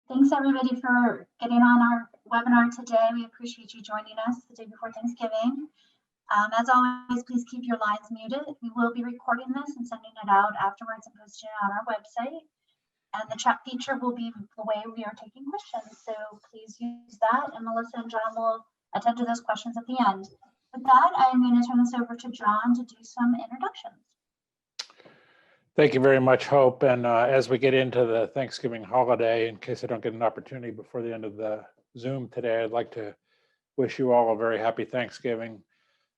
Thanks everybody for getting on our webinar today. We appreciate you joining us the day before Thanksgiving. As always, please keep your lines muted. We will be recording this and sending it out afterwards and posting it on our website. And the chat feature will be the way we are taking questions. So please use that, and Melissa and John will attend to those questions at the end. With that, I'm going to turn this over to John to do some introductions. Thank you very much, Hope. And as we get into the Thanksgiving holiday, in case I don't get an opportunity before the end of the Zoom today, I'd like to wish you all a very happy Thanksgiving.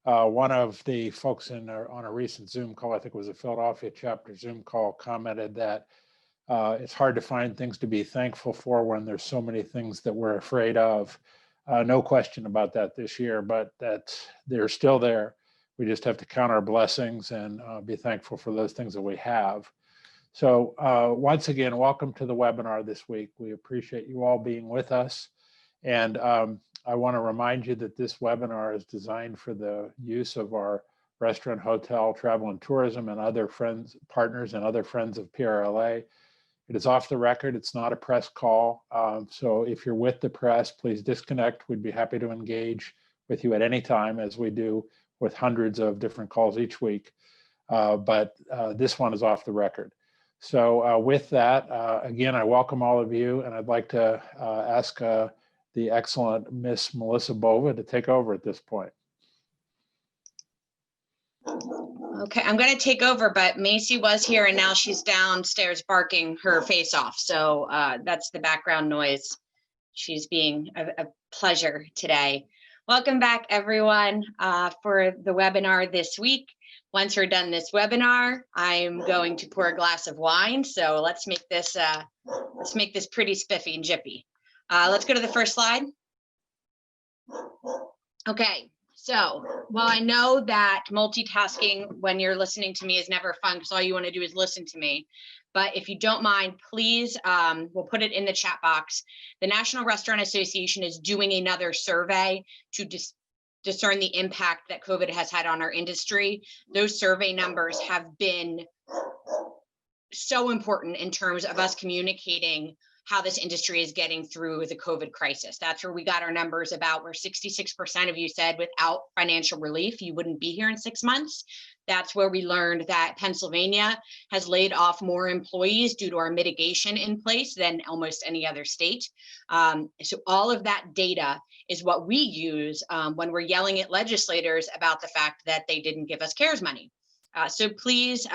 One of the folks on a recent Zoom call, I think it was a Philadelphia chapter Zoom call, commented that it's hard to find things to be thankful for when there's so many things that we're afraid of. No question about that this year, but that they're still there. We just have to count our blessings and be thankful for those things that we have. So once again, welcome to the webinar this week. We appreciate you all being with us. And I want to remind you that this webinar is designed for the use of our restaurant, hotel, travel and tourism, and other friends, partners, and other friends of PRLA. It is off the record. It's not a press call. So if you're with the press, please disconnect. We'd be happy to engage with you at any time, as we do with hundreds of different calls each week. But this one is off the record. So with that, again, I welcome all of you, and I'd like to ask the excellent Miss Melissa Bova to take over at this point. Okay, I'm going to take over, but Macy was here and now she's downstairs barking her face off. So that's the background noise. She's being a pleasure today. Welcome back, everyone, for the webinar this week. Once we're done this webinar, I'm going to pour a glass of wine. So let's make this pretty spiffy and jippy. Let's go to the first slide. Okay. So while I know that multitasking when you're listening to me is never fun, because all you want to do is listen to me, but if you don't mind, please, we'll put it in the chat box. The National Restaurant Association is doing another survey to discern the impact that COVID has had on our industry. Those survey numbers have been so important in terms of us communicating how this industry is getting through the COVID crisis. That's where we got our numbers about where 66% of you said without financial relief, you wouldn't be here in 6 months. That's where we learned that Pennsylvania has laid off more employees due to our mitigation in place than almost any other state. So all of that data is what we use when we're yelling at legislators about the fact that they didn't give us CARES money. So please,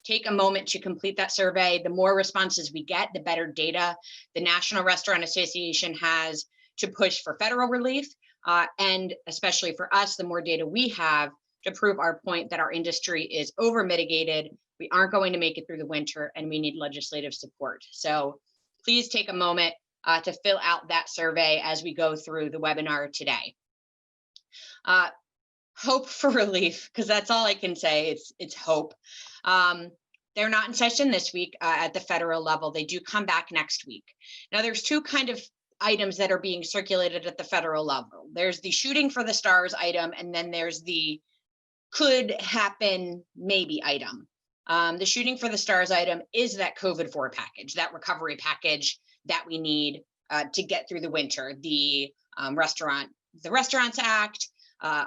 take a moment to complete that survey. The more responses we get, the better data the National Restaurant Association has to push for federal relief. And especially for us, the more data we have to prove our point that our industry is over mitigated, we aren't going to make it through the winter, and we need legislative support. So please take a moment to fill out that survey as we go through the webinar today. Hope for relief, because that's all I can say. It's hope. They're not in session this week at the federal level. They do come back next week. Now, there's two kind of items that are being circulated at the federal level. There's the shooting for the stars item, and then there's the could happen maybe item. The shooting for the stars item is that COVID-4 package, that recovery package that we need to get through the winter. The Restaurants Act,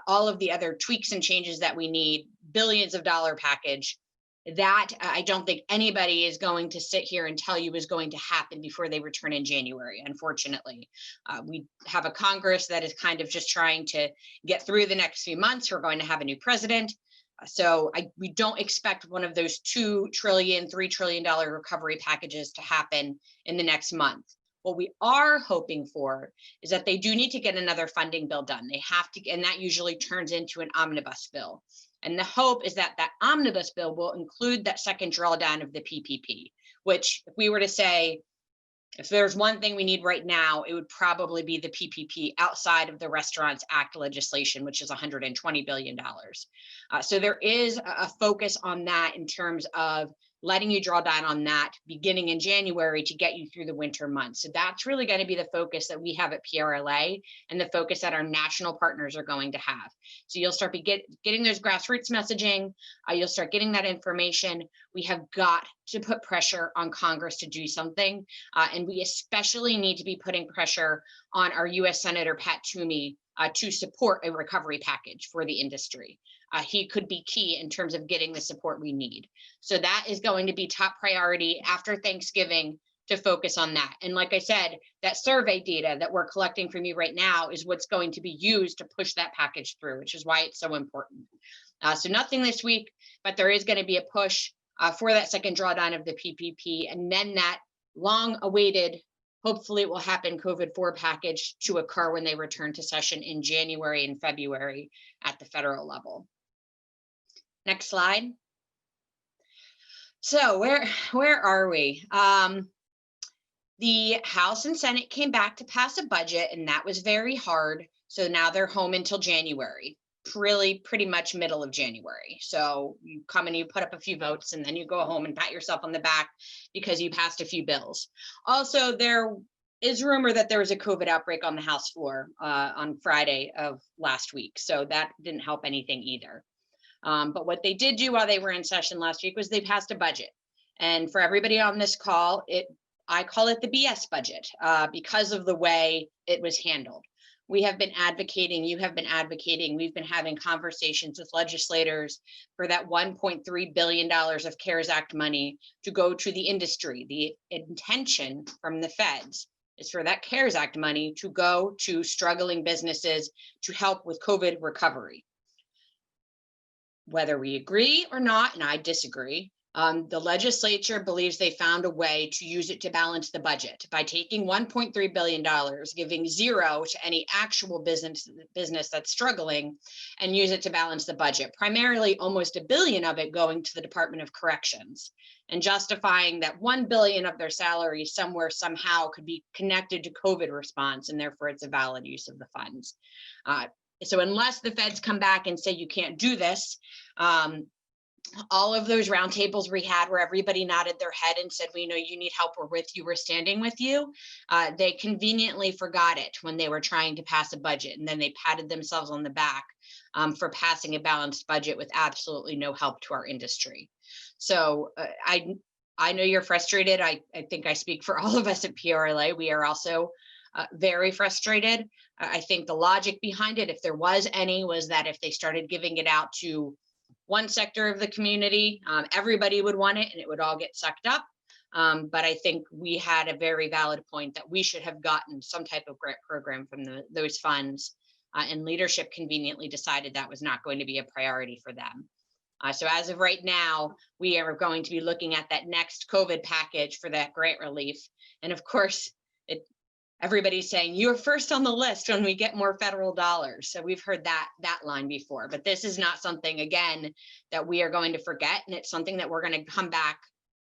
all of the other tweaks and changes that we need, billions of dollar package that I don't think anybody is going to sit here and tell you is going to happen before they return in January. Unfortunately, we have a Congress that is kind of just trying to get through the next few months. We're going to have a new president. So we don't expect one of those $2 trillion, $3 trillion recovery packages to happen in the next month. What we are hoping for is that they do need to get another funding bill done. They have to, and that usually turns into an omnibus bill. And the hope is that that omnibus bill will include that second drawdown of the PPP, which if we were to say, if there's one thing we need right now, it would probably be the PPP outside of the Restaurants Act legislation, which is $120 billion. So there is a focus on that in terms of letting you draw down on that beginning in January to get you through the winter months. So that's really going to be the focus that we have at PRLA and the focus that our national partners are going to have. So you'll start getting those grassroots messaging. You'll start getting that information. We have got to put pressure on Congress to do something. And we especially need to be putting pressure on our US Senator Pat Toomey to support a recovery package for the industry. He could be key in terms of getting the support we need. So that is going to be top priority after Thanksgiving, to focus on that. And like I said, that survey data that we're collecting from you right now is what's going to be used to push that package through, which is why it's so important. So nothing this week, but there is going to be a push for that second drawdown of the PPP, and then that long awaited, hopefully it will happen, COVID-4 package to occur when they return to session in January and February at the federal level. Next slide. So where are we? The House and Senate came back to pass a budget, and that was very hard. So now they're home until January, really pretty much middle of January. So you come and you put up a few votes, and then you go home and pat yourself on the back because you passed a few bills. Also, there is rumor that there was a COVID outbreak on the House floor on Friday of last week. So that didn't help anything either. But what they did do while they were in session last week was they passed a budget. And for everybody on this call, I call it the BS budget because of the way it was handled. We have been advocating, you have been advocating, we've been having conversations with legislators for that $1.3 billion of CARES Act money to go to the industry. The intention from the feds is for that CARES Act money to go to struggling businesses to help with COVID recovery. Whether we agree or not, and I disagree, the legislature believes they found a way to use it to balance the budget by taking $1.3 billion, giving zero to any actual business that's struggling, and use it to balance the budget, primarily almost $1 billion of it going to the Department of Corrections, and justifying that $1 billion of their salary somewhere somehow could be connected to COVID response, and therefore it's a valid use of the funds. So unless the feds come back and say you can't do this, all of those roundtables we had where everybody nodded their head and said, we know you need help, we're with you, we're standing with you, they conveniently forgot it when they were trying to pass a budget, and then they patted themselves on the back for passing a balanced budget with absolutely no help to our industry. So I know you're frustrated. I think I speak for all of us at PRLA. We are also very frustrated. I think the logic behind it, if there was any, was that if they started giving it out to one sector of the community, everybody would want it and it would all get sucked up. But I think we had a very valid point that we should have gotten some type of grant program from those funds, and leadership conveniently decided that was not going to be a priority for them. So as of right now, we are going to be looking at that next COVID package for that grant relief. And of course, everybody's saying you're first on the list when we get more federal dollars. So we've heard that line before, but this is not something, again, that we are going to forget. And it's something that we're going to come back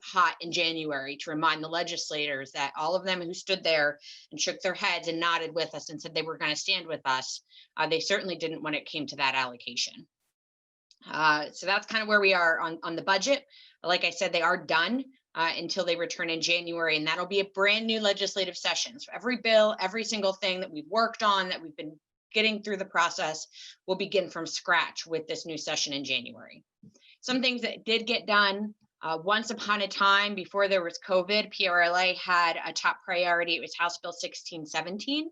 hot in January to remind the legislators that all of them who stood there and shook their heads and nodded with us and said they were going to stand with us, they certainly didn't when it came to that allocation. So that's kind of where we are on the budget. Like I said, they are done until they return in January, and that'll be a brand new legislative session. So every bill, every single thing that we've worked on, that we've been getting through the process, will begin from scratch with this new session in January. Some things that did get done. Once upon a time, before there was COVID, PRLA had a top priority. It was House Bill 1617,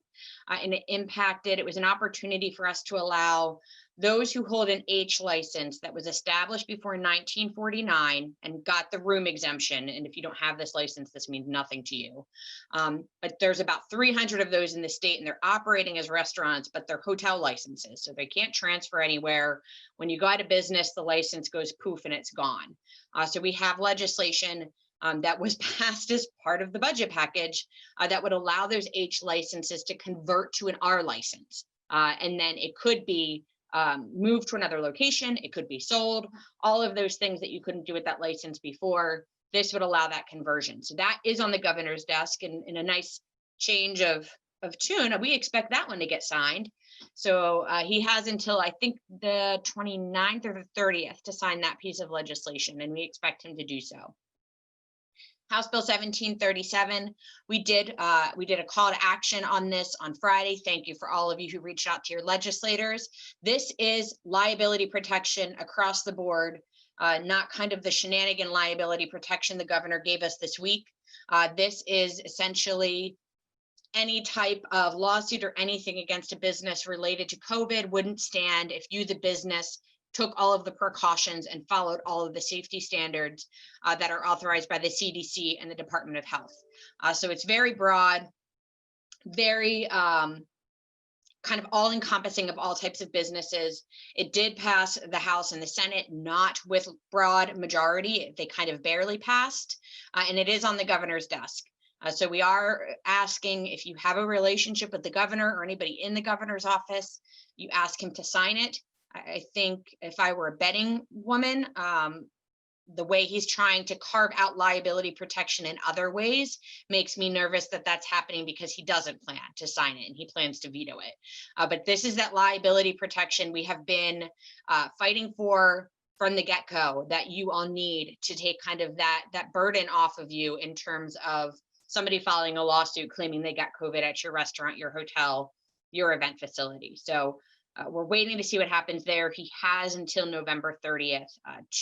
and it was an opportunity for us to allow those who hold an H license that was established before 1949 and got the room exemption. And if you don't have this license, this means nothing to you. But there's about 300 of those in the state, and they're operating as restaurants, but they're hotel licenses. So they can't transfer anywhere. When you go out of business, the license goes poof and it's gone. So we have legislation that was passed as part of the budget package that would allow those H licenses to convert to an R license. And then it could be moved to another location, it could be sold, all of those things that you couldn't do with that license before. This would allow that conversion. So that is on the governor's desk, and in a nice change of tune, we expect that one to get signed. So he has until I think the 29th or the 30th to sign that piece of legislation, and we expect him to do so. House Bill 1737, we did a call to action on this on Friday. Thank you for all of you who reached out to your legislators. This is liability protection across the board, not kind of the shenanigan liability protection the governor gave us this week. This is essentially any type of lawsuit or anything against a business related to COVID wouldn't stand if you, the business, took all of the precautions and followed all of the safety standards that are authorized by the CDC and the Department of Health. So it's very broad, very kind of all encompassing of all types of businesses. It did pass the House and the Senate, not with broad majority. They kind of barely passed, and it is on the governor's desk. So we are asking, if you have a relationship with the governor or anybody in the governor's office, you ask him to sign it. I think if I were a betting woman, the way he's trying to carve out liability protection in other ways makes me nervous that that's happening because he doesn't plan to sign it and he plans to veto it. But this is that liability protection we have been fighting for from the get-go, that you all need to take kind of that burden off of you in terms of somebody filing a lawsuit claiming they got COVID at your restaurant, your hotel, your event facility. So we're waiting to see what happens there. He has until November 30th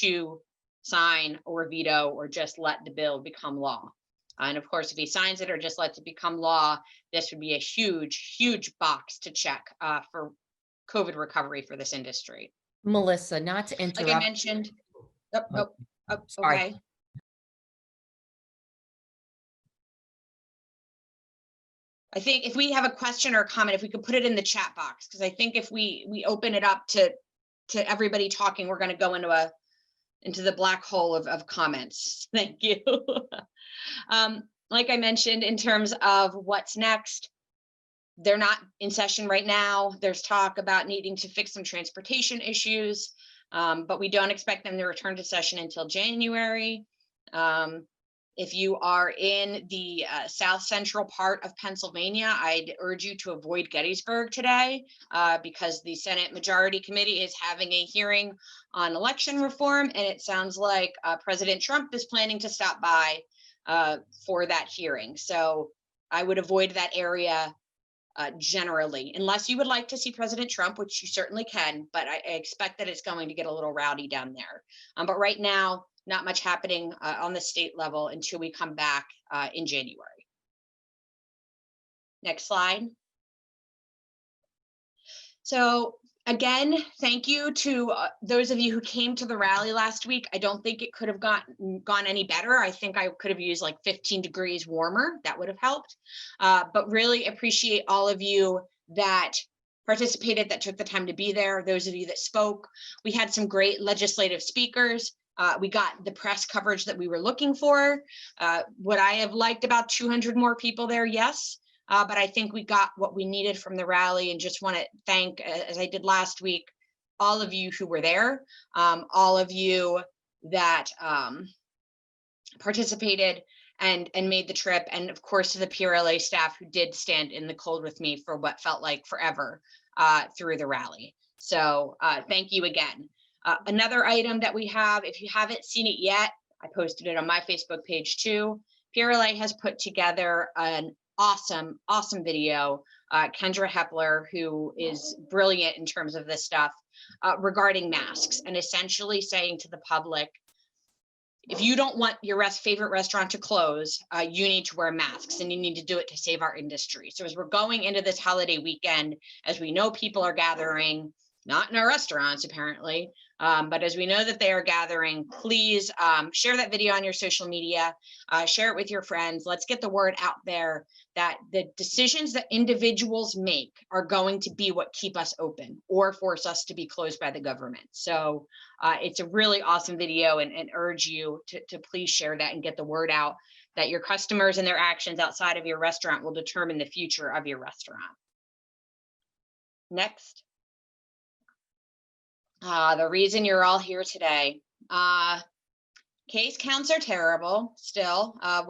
to sign or veto or just let the bill become law. And of course, if he signs it or just lets it become law, this would be a huge, huge box to check for COVID recovery for this industry. Melissa, not to interrupt. Like I mentioned, Sorry. okay. I think if we have a question or a comment, if we could put it in the chat box, because I think if we open it up to everybody talking, we're going to go into the black hole of comments. Thank you. Like I mentioned, in terms of what's next, they're not in session right now. There's talk about needing to fix some transportation issues, but we don't expect them to return to session until January. If you are in the south central part of Pennsylvania, I'd urge you to avoid Gettysburg today because the Senate Majority Committee is having a hearing on election reform, and it sounds like President Trump is planning to stop by for that hearing. So I would avoid that area generally, unless you would like to see President Trump, which you certainly can, but I expect that it's going to get a little rowdy down there. But right now, not much happening on the state level until we come back in January. Next slide. So again, thank you to those of you who came to the rally last week. I don't think it could have gone any better. I think I could have used like 15 degrees warmer. That would have helped. But really appreciate all of you that participated, that took the time to be there. Those of you that spoke. We had some great legislative speakers. We got the press coverage that we were looking for. Would I have liked about 200 more people there? Yes. But I think we got what we needed from the rally, and just want to thank, as I did last week, all of you who were there, all of you that participated and made the trip, and of course to the PRLA staff who did stand in the cold with me for what felt like forever through the rally. So thank you again. Another item that we have, if you haven't seen it yet, I posted it on my Facebook page too. PRLA has put together an awesome video. Kendra Hepler, who is brilliant in terms of this stuff, regarding masks, and essentially saying to the public, if you don't want your favorite restaurant to close, you need to wear masks, and you need to do it to save our industry. So as we're going into this holiday weekend, as we know people are gathering, not in our restaurants apparently, but as we know that they are gathering, please share that video on your social media, share it with your friends. Let's get the word out there that the decisions that individuals make are going to be what keep us open or force us to be closed by the government. So it's a really awesome video, and urge you to please share that and get the word out that your customers and their actions outside of your restaurant will determine the future of your restaurant. Next. The reason you're all here today. Case counts are terrible still. I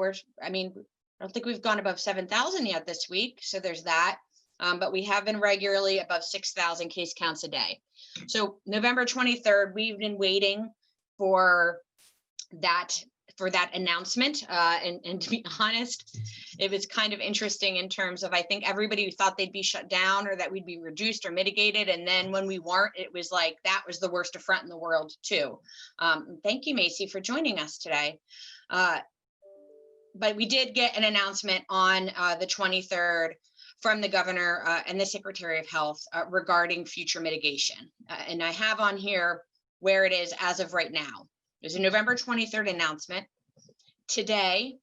don't think we've gone above 7,000 yet this week, so there's that. But we have been regularly above 6,000 case counts a day. So November 23rd, we've been waiting for that for that announcement. And to be honest, it was kind of interesting in terms of, I think everybody thought they'd be shut down or that we'd be reduced or mitigated. And then when we weren't, it was like, that was the worst affront in the world too. Thank you, Macy, for joining us today. But we did get an announcement on the 23rd from the governor and the Secretary of Health regarding future mitigation. And I have on here where it is as of right now. There's a November 23rd announcement. Today,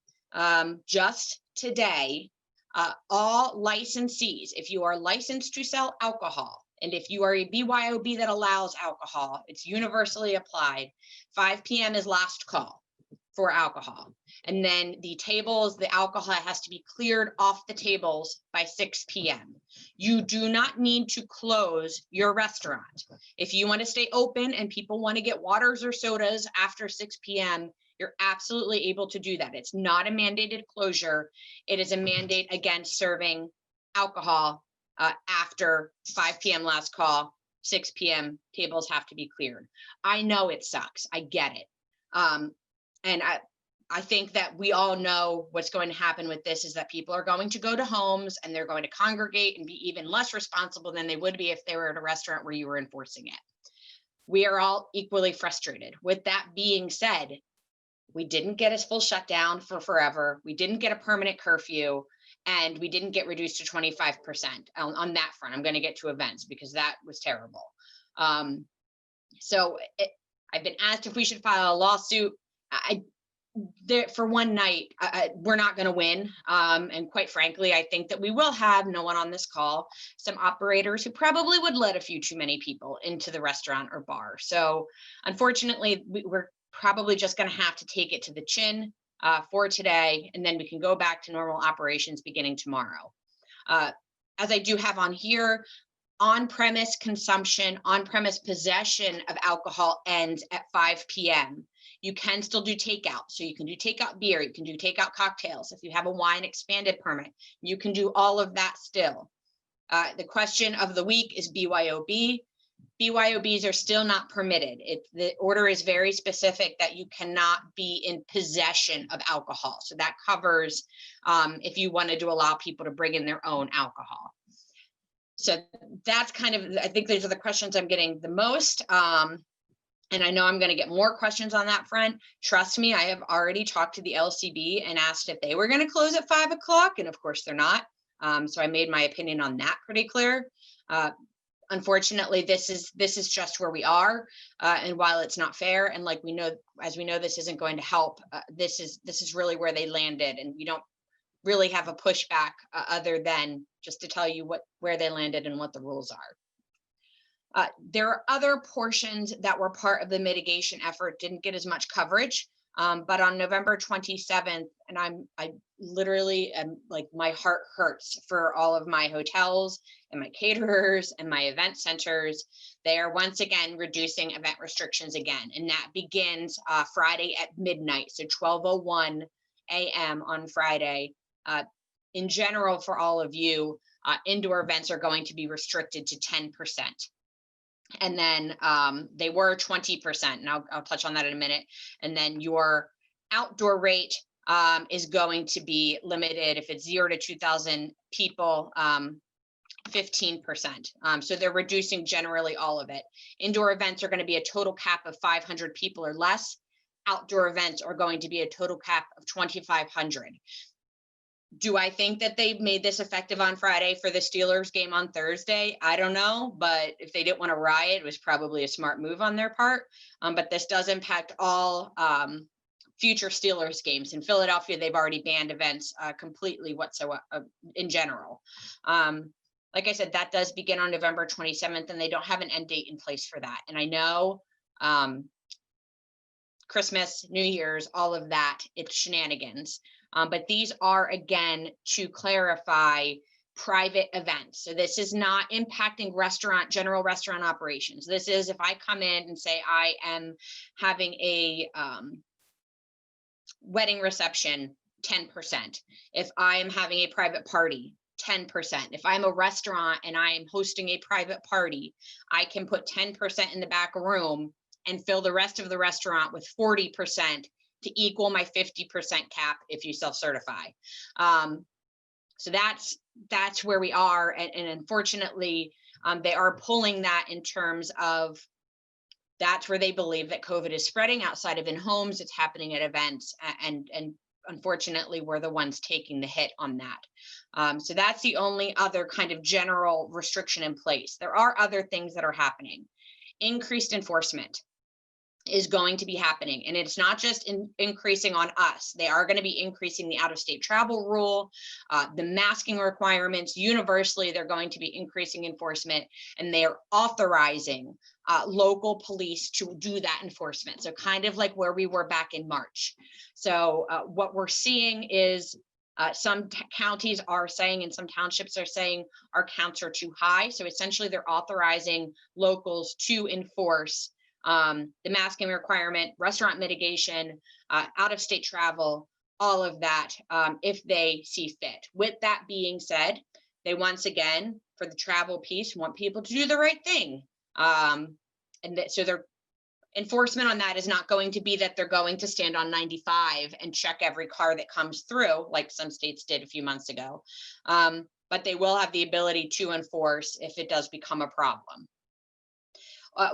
just today, all licensees, if you are licensed to sell alcohol, and if you are a BYOB that allows alcohol, it's universally applied. 5 p.m. is last call for alcohol. And then the tables, the alcohol has to be cleared off the tables by 6 p.m. You do not need to close your restaurant. If you want to stay open and people want to get waters or sodas after 6 p.m., you're absolutely able to do that. It's not a mandated closure. It is a mandate against serving alcohol after 5 p.m. last call, 6 p.m. tables have to be cleared. I know it sucks. I get it. And I think that we all know what's going to happen with this is that people are going to go to homes and they're going to congregate and be even less responsible than they would be if they were at a restaurant where you were enforcing it. We are all equally frustrated. With that being said, we didn't get a full shutdown for forever. We didn't get a permanent curfew, and we didn't get reduced to 25% on that front. I'm going to get to events because that was terrible. I've been asked if we should file a lawsuit. For one night, we're not going to win. And quite frankly, I think that we will have, no one on this call, some operators who probably would let a few too many people into the restaurant or bar. So unfortunately, we're probably just going to have to take it to the chin for today, and then we can go back to normal operations beginning tomorrow. As I do have on here, on-premise consumption, on-premise possession of alcohol ends at 5 p.m. You can still do takeout. So you can do takeout beer, you can do takeout cocktails. If you have a wine expanded permit, you can do all of that still. The question of the week is BYOB. BYOBs are still not permitted. The order is very specific that you cannot be in possession of alcohol. So that covers if you wanted to allow people to bring in their own alcohol. So that's kind of, I think those are the questions I'm getting the most. And I know I'm going to get more questions on that front. Trust me, I have already talked to the LCB and asked if they were going to close at 5 o'clock. And of course they're not. So I made my opinion on that pretty clear. Unfortunately, this is just where we are. And while it's not fair, and like we know, as we know, this isn't going to help. This is really where they landed, and we don't really have a pushback other than just to tell you where they landed and what the rules are. There are other portions that were part of the mitigation effort, didn't get as much coverage, but on November 27th, and I literally am like, my heart hurts for all of my hotels and my caterers and my event centers. They are once again reducing event restrictions again, and that begins Friday at midnight, so 12:01 a.m. on Friday. In general, for all of you, indoor events are going to be restricted to 10%. And then they were 20%, and I'll touch on that in a minute. And then your outdoor rate is going to be limited if it's 0 to 2,000 people, 15%. So they're reducing generally all of it. Indoor events are going to be a total cap of 500 people or less. Outdoor events are going to be a total cap of 2,500. Do I think that they made this effective on Friday for the Steelers game on Thursday? I don't know, but if they didn't want to riot, it was probably a smart move on their part. But this does impact all future Steelers games. In Philadelphia, they've already banned events completely whatsoever in general. Like I said, that does begin on November 27th, and they don't have an end date in place for that. And I know Christmas, New Year's, all of that, it's shenanigans. But these are, again, to clarify, private events. So this is not impacting general restaurant operations. This is if I come in and say I am having a wedding reception, 10%. If I am having a private party, 10%. If I'm a restaurant and I am hosting a private party, I can put 10% in the back room and fill the rest of the restaurant with 40%, to equal my 50% cap if you self-certify. So that's where we are. And unfortunately, they are pulling that in terms of that's where they believe that COVID is spreading outside of in homes. It's happening at events, and unfortunately, we're the ones taking the hit on that. So that's the only other kind of general restriction in place. There are other things that are happening. Increased enforcement is going to be happening, and it's not just increasing on us. They are going to be increasing the out-of-state travel rule, the masking requirements. Universally, they're going to be increasing enforcement, and they are authorizing local police to do that enforcement. So kind of like where we were back in March. So what we're seeing is some counties are saying, and some townships are saying, our counts are too high. So essentially, they're authorizing locals to enforce the masking requirement, restaurant mitigation, out-of-state travel, all of that, if they see fit. With that being said, they once again, for the travel piece, want people to do the right thing. So their enforcement on that is not going to be that they're going to stand on 95 and check every car that comes through, like some states did a few months ago. But they will have the ability to enforce if it does become a problem.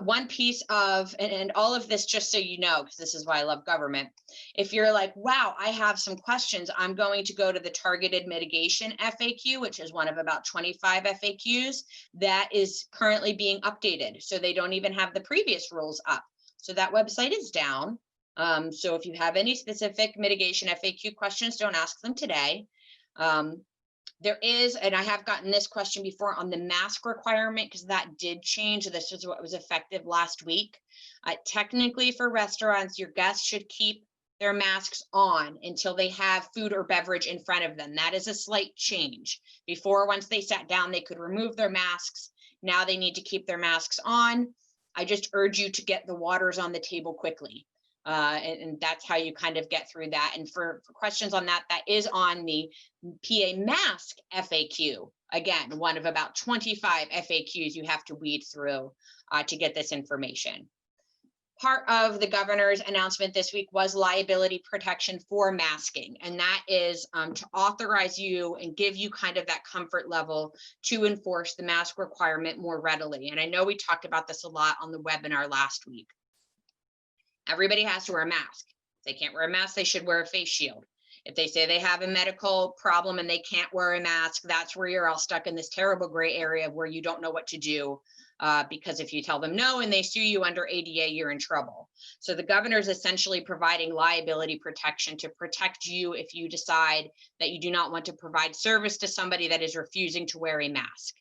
One piece of, and all of this, just so you know, because this is why I love government. If you're like, wow, I have some questions, I'm going to go to the targeted mitigation FAQ, which is one of about 25 FAQs that is currently being updated. So they don't even have the previous rules up. So that website is down. So if you have any specific mitigation FAQ questions, don't ask them today. There is, and I have gotten this question before on the mask requirement, because that did change. This is what was effective last week. Technically, for restaurants, your guests should keep their masks on until they have food or beverage in front of them. That is a slight change. Before, once they sat down, they could remove their masks. Now they need to keep their masks on. I just urge you to get the waters on the table quickly. And that's how you kind of get through that. And for questions on that, that is on the PA mask FAQ. Again, one of about 25 FAQs you have to weed through to get this information. Part of the governor's announcement this week was liability protection for masking. And that is to authorize you and give you kind of that comfort level to enforce the mask requirement more readily. And I know we talked about this a lot on the webinar last week. Everybody has to wear a mask. If they can't wear a mask, they should wear a face shield. If they say they have a medical problem and they can't wear a mask, that's where you're all stuck in this terrible gray area where you don't know what to do, because if you tell them no and they sue you under ADA, you're in trouble. So the governor is essentially providing liability protection to protect you if you decide that you do not want to provide service to somebody that is refusing to wear a mask.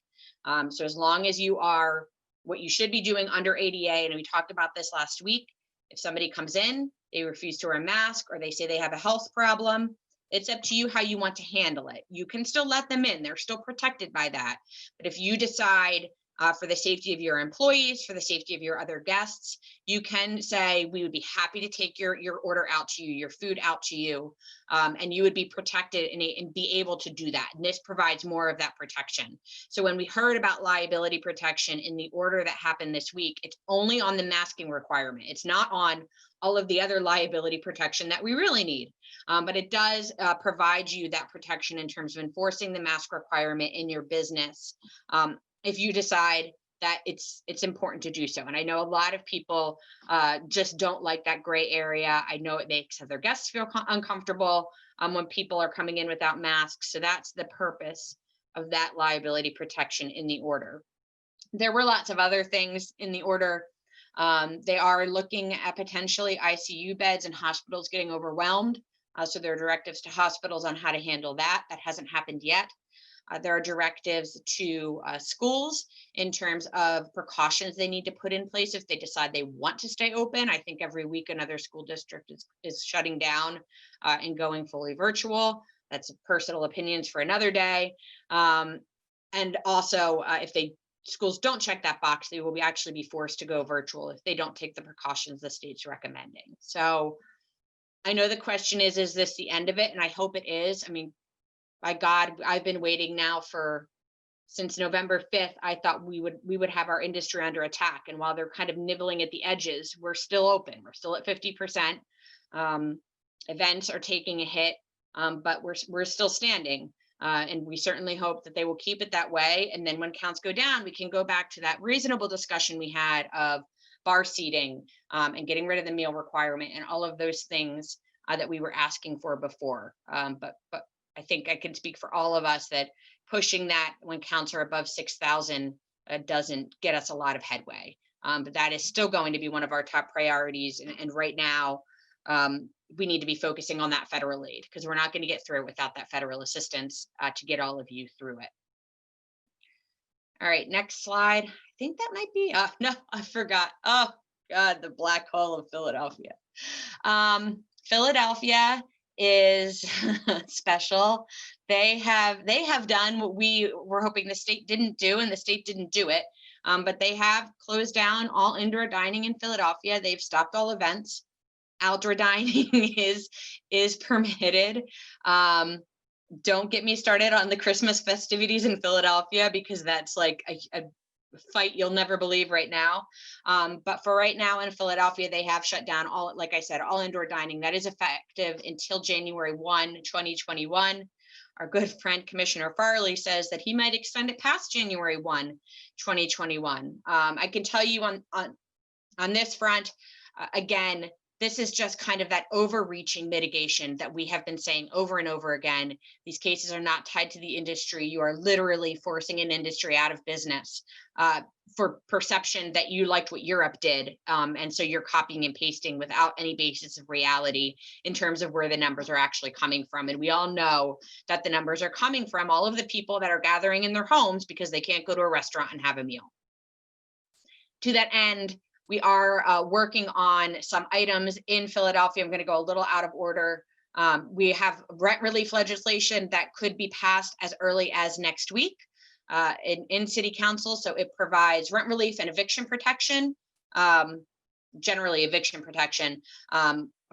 So as long as you are what you should be doing under ADA, and we talked about this last week, if somebody comes in, they refuse to wear a mask, or they say they have a health problem, it's up to you how you want to handle it. You can still let them in. They're still protected by that. But if you decide for the safety of your employees, for the safety of your other guests, you can say, we would be happy to take your order out to you, your food out to you, and you would be protected and be able to do that. And this provides more of that protection. So when we heard about liability protection in the order that happened this week, it's only on the masking requirement. It's not on all of the other liability protection that we really need. But it does provide you that protection in terms of enforcing the mask requirement in your business. If you decide that it's important to do so. And I know a lot of people just don't like that gray area. I know it makes their guests feel uncomfortable when people are coming in without masks. So that's the purpose of that liability protection in the order. There were lots of other things in the order. They are looking at potentially ICU beds and hospitals getting overwhelmed. So there are directives to hospitals on how to handle that. That hasn't happened yet. There are directives to schools in terms of precautions they need to put in place if they decide they want to stay open. I think every week another school district is shutting down and going fully virtual. That's personal opinions for another day. And also, if schools don't check that box, they will actually be forced to go virtual if they don't take the precautions the state's recommending. So I know the question is this the end of it? And I hope it is. I mean, by God, I've been waiting now since November 5th. I thought we would have our industry under attack. And while they're kind of nibbling at the edges, we're still open. We're still at 50%. events are taking a hit, but we're still standing. And we certainly hope that they will keep it that way. And then when counts go down, we can go back to that reasonable discussion we had of bar seating, and getting rid of the meal requirement and all of those things that we were asking for before. But I think I can speak for all of us that pushing that when counts are above 6,000 doesn't get us a lot of headway. But that is still going to be one of our top priorities. And right now, we need to be focusing on that federal aid, because we're not going to get through it without that federal assistance to get all of you through it. All right, next slide. I think that might be, no, I forgot. Oh God, the black hole of Philadelphia. Philadelphia is special. They have done what we were hoping the state didn't do, and the state didn't do it. But they have closed down all indoor dining in Philadelphia. They've stopped all events. Outdoor dining is permitted. Don't get me started on the Christmas festivities in Philadelphia, because that's like a fight you'll never believe right now. But for right now in Philadelphia, they have shut down all, like I said, all indoor dining. That is effective until January 1, 2021. Our good friend Commissioner Farley says that he might extend it past January 1, 2021. I can tell you on this front, again, this is just kind of that overreaching mitigation that we have been saying over and over again. These cases are not tied to the industry. You are literally forcing an industry out of business for perception that you liked what Europe did. And so you're copying and pasting without any basis of reality in terms of where the numbers are actually coming from. And we all know that the numbers are coming from all of the people that are gathering in their homes because they can't go to a restaurant and have a meal. To that end, we are working on some items in Philadelphia. I'm going to go a little out of order. We have rent relief legislation that could be passed as early as next week in City Council. So it provides rent relief and eviction protection, generally eviction protection,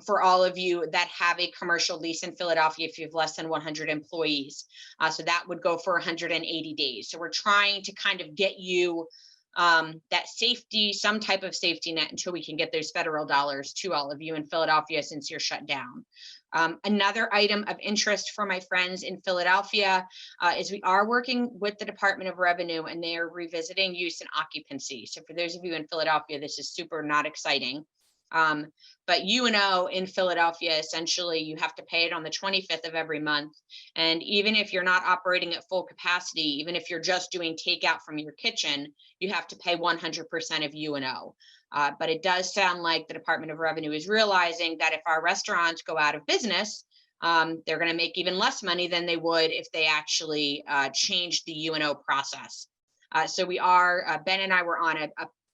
for all of you that have a commercial lease in Philadelphia if you have less than 100 employees. So that would go for 180 days. So we're trying to kind of get you that safety, some type of safety net until we can get those federal dollars to all of you in Philadelphia since you're shut down. Another item of interest for my friends in Philadelphia is we are working with the Department of Revenue, and they are revisiting use and occupancy. So for those of you in Philadelphia, this is super not exciting. But UNO in Philadelphia, essentially, you have to pay it on the 25th of every month. And even if you're not operating at full capacity, even if you're just doing takeout from your kitchen, you have to pay 100% of UNO. But it does sound like the Department of Revenue is realizing that if our restaurants go out of business, they're going to make even less money than they would if they actually changed the UNO process. So we are, Ben and I were on a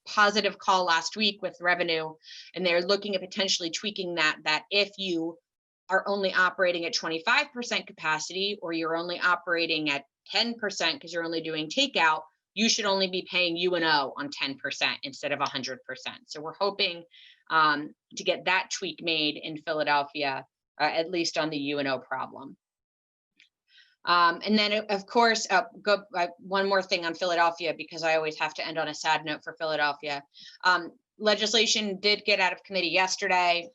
positive call last week with Revenue, and they're looking at potentially tweaking that if you are only operating at 25% capacity, or you're only operating at 10% because you're only doing takeout, you should only be paying UNO on 10% instead of 100%. So we're hoping to get that tweak made in Philadelphia, at least on the UNO problem. And then, of course, one more thing on Philadelphia, because I always have to end on a sad note for Philadelphia. Legislation did get out of committee yesterday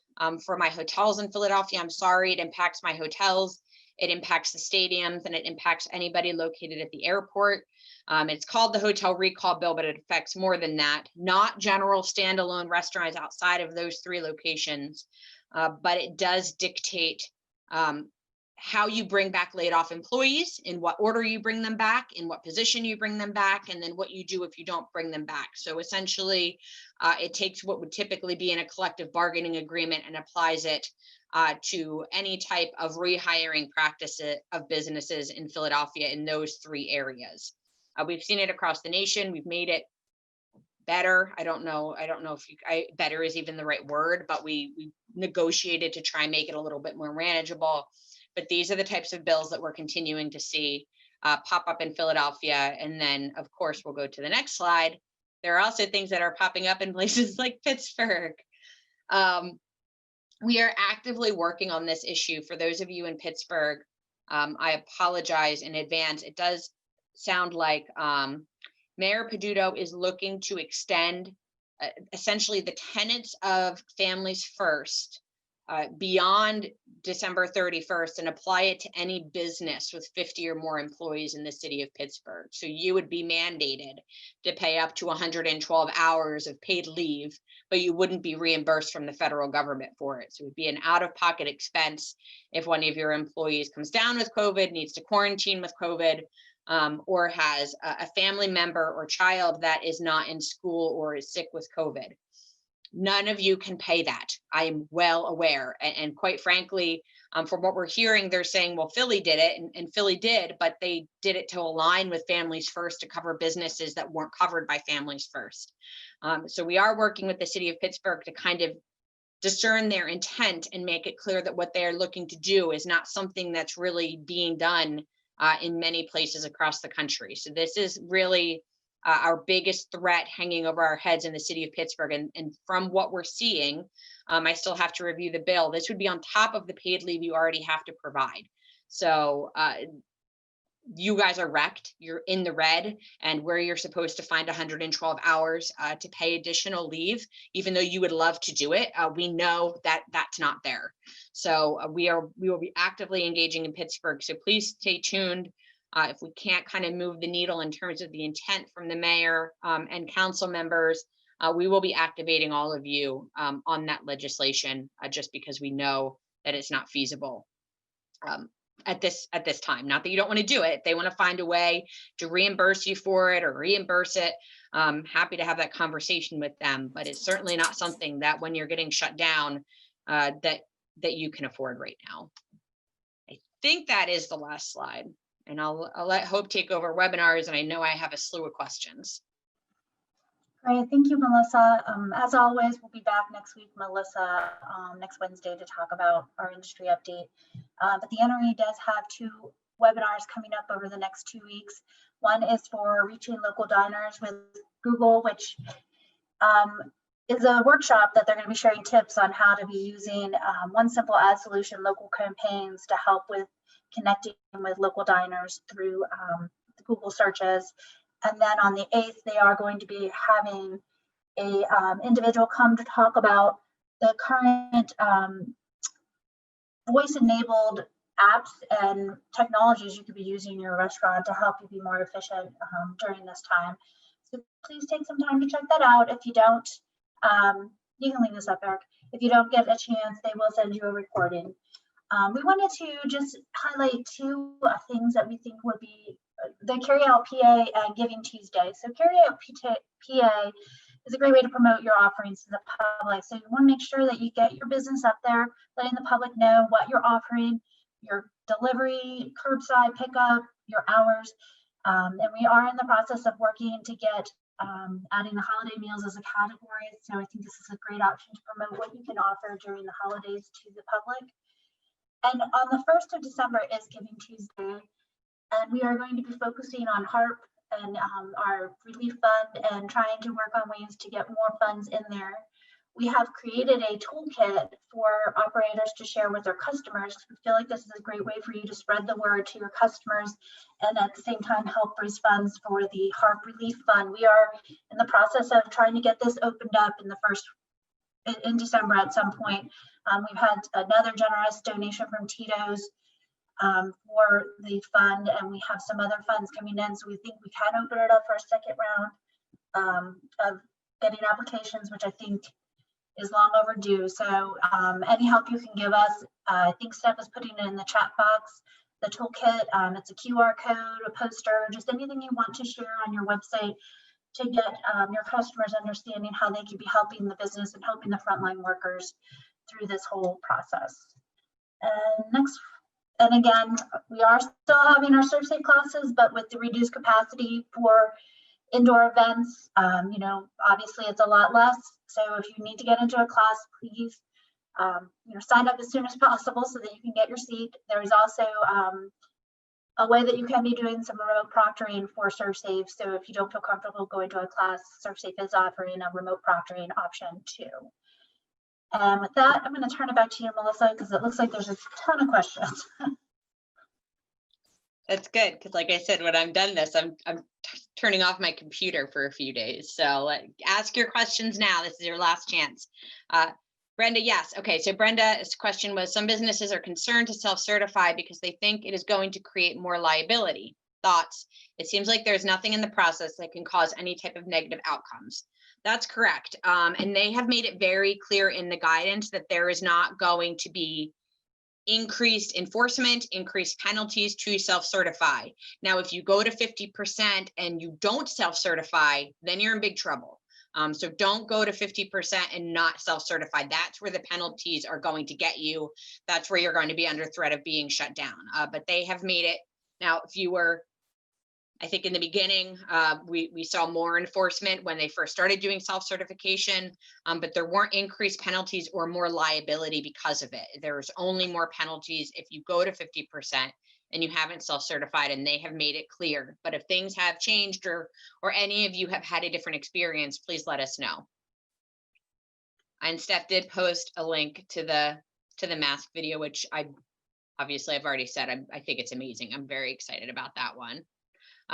for my hotels in Philadelphia. I'm sorry, it impacts my hotels. It impacts the stadiums, and it impacts anybody located at the airport. It's called the Hotel Recall Bill, but it affects more than that. Not general standalone restaurants outside of those 3 locations, but it does dictate how you bring back laid off employees, in what order you bring them back, in what position you bring them back, and then what you do if you don't bring them back. So essentially, it takes what would typically be in a collective bargaining agreement and applies it to any type of rehiring practices of businesses in Philadelphia in those 3 areas. We've seen it across the nation. We've made it better. I don't know if better is even the right word, but we negotiated to try and make it a little bit more manageable. But these are the types of bills that we're continuing to see pop up in Philadelphia. And then, of course, we'll go to the next slide. There are also things that are popping up in places like Pittsburgh. We are actively working on this issue. For those of you in Pittsburgh, I apologize in advance. It does sound like Mayor Peduto is looking to extend essentially the tenets of Families First beyond December 31st and apply it to any business with 50 or more employees in the city of Pittsburgh. So you would be mandated to pay up to 112 hours of paid leave, but you wouldn't be reimbursed from the federal government for it. So it would be an out-of-pocket expense if one of your employees comes down with COVID, needs to quarantine with COVID, or has a family member or child that is not in school or is sick with COVID. None of you can pay that. I am well aware. And quite frankly, from what we're hearing, they're saying, well, Philly did it, and Philly did, but they did it to align with Families First to cover businesses that weren't covered by Families First. So we are working with the city of Pittsburgh to kind of discern their intent and make it clear that what they are looking to do is not something that's really being done in many places across the country. So this is really our biggest threat hanging over our heads in the city of Pittsburgh. And from what we're seeing, I still have to review the bill. This would be on top of the paid leave you already have to provide. So you guys are wrecked. You're in the red, and where you're supposed to find 112 hours to pay additional leave, even though you would love to do it, we know that that's not there. So we will be actively engaging in Pittsburgh. So please stay tuned. If we can't kind of move the needle in terms of the intent from the mayor and council members, we will be activating all of you on that legislation, just because we know that it's not feasible at this time. Not that you don't want to do it. If they want to find a way to reimburse you for it or reimburse it, happy to have that conversation with them. But it's certainly not something that when you're getting shut down that you can afford right now. I think that is the last slide. And I'll let Hope take over webinars, and I know I have a slew of questions. Great, thank you, Melissa. As always, we'll be back next week, Melissa, next Wednesday to talk about our industry update. But the NRE does have 2 webinars coming up over the next 2 weeks. One is for reaching local diners with Google, which is a workshop that they're going to be sharing tips on how to be using one simple ad solution, local campaigns, to help with connecting with local diners through the Google searches. And then on the 8th, they are going to be having a individual come to talk about the current voice-enabled apps and technologies you could be using in your restaurant to help you be more efficient during this time. So please take some time to check that out. If you don't, you can leave this up, Eric. If you don't get a chance, they will send you a recording. We wanted to just highlight 2 things that we think would be the Carry Out PA and Giving Tuesday. So Carry Out PA is a great way to promote your offerings to the public. So you want to make sure that you get your business up there, letting the public know what you're offering, your delivery, curbside pickup, your hours. And we are in the process of working to get adding the holiday meals as a category. So I think this is a great option to promote what you can offer during the holidays to the public. And on the 1st of December is Giving Tuesday, and we are going to be focusing on HARP and our relief fund and trying to work on ways to get more funds in there. We have created a toolkit for operators to share with their customers. We feel like this is a great way for you to spread the word to your customers and at the same time help raise funds for the HARP relief fund. We are in the process of trying to get this opened up in December at some point. We've had another generous donation from Tito's for the fund, and we have some other funds coming in. So we think we can open it up for a second round of getting applications, which I think is long overdue. So any help you can give us, I think Steph is putting it in the chat box, the toolkit. It's a QR code, a poster, just anything you want to share on your website to get your customers understanding how they can be helping the business and helping the frontline workers through this whole process. And again, we are still having our Serve Safe classes, but with the reduced capacity for indoor events, obviously it's a lot less. So if you need to get into a class, please, sign up as soon as possible so that you can get your seat. There is also a way that you can be doing some remote proctoring for Serve Safe. So if you don't feel comfortable going to a class, Serve Safe is offering a remote proctoring option too. And with that, I'm going to turn it back to you, Melissa, because it looks like there's a ton of questions. That's good, because like I said, when I'm done this, I'm turning off my computer for a few days. So ask your questions now. This is your last chance. Brenda, yes. Okay, so Brenda's question was, some businesses are concerned to self-certify because they think it is going to create more liability. Thoughts? It seems like there's nothing in the process that can cause any type of negative outcomes. That's correct. And they have made it very clear in the guidance that there is not going to be increased enforcement, increased penalties to self-certify. Now, if you go to 50% and you don't self-certify, then you're in big trouble. So don't go to 50% and not self-certify. That's where the penalties are going to get you. That's where you're going to be under threat of being shut down. But they have made it. Now, if you were, I think in the beginning, we saw more enforcement when they first started doing self-certification, but there weren't increased penalties or more liability because of it. There's only more penalties if you go to 50% and you haven't self-certified, and they have made it clear. But if things have changed or any of you have had a different experience, please let us know. And Steph did post a link to the mask video, which I've already said, I think it's amazing. I'm very excited about that one.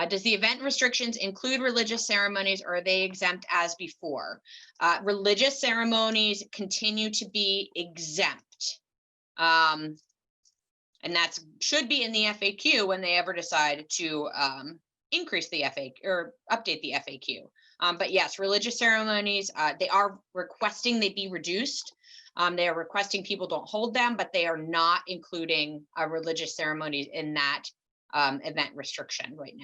Does the event restrictions include religious ceremonies, or are they exempt as before? Religious ceremonies continue to be exempt. And that should be in the FAQ when they ever decide to increase the FAQ or update the FAQ. But yes, religious ceremonies, they are requesting they be reduced. They are requesting people don't hold them, but they are not including religious ceremonies in that event restriction right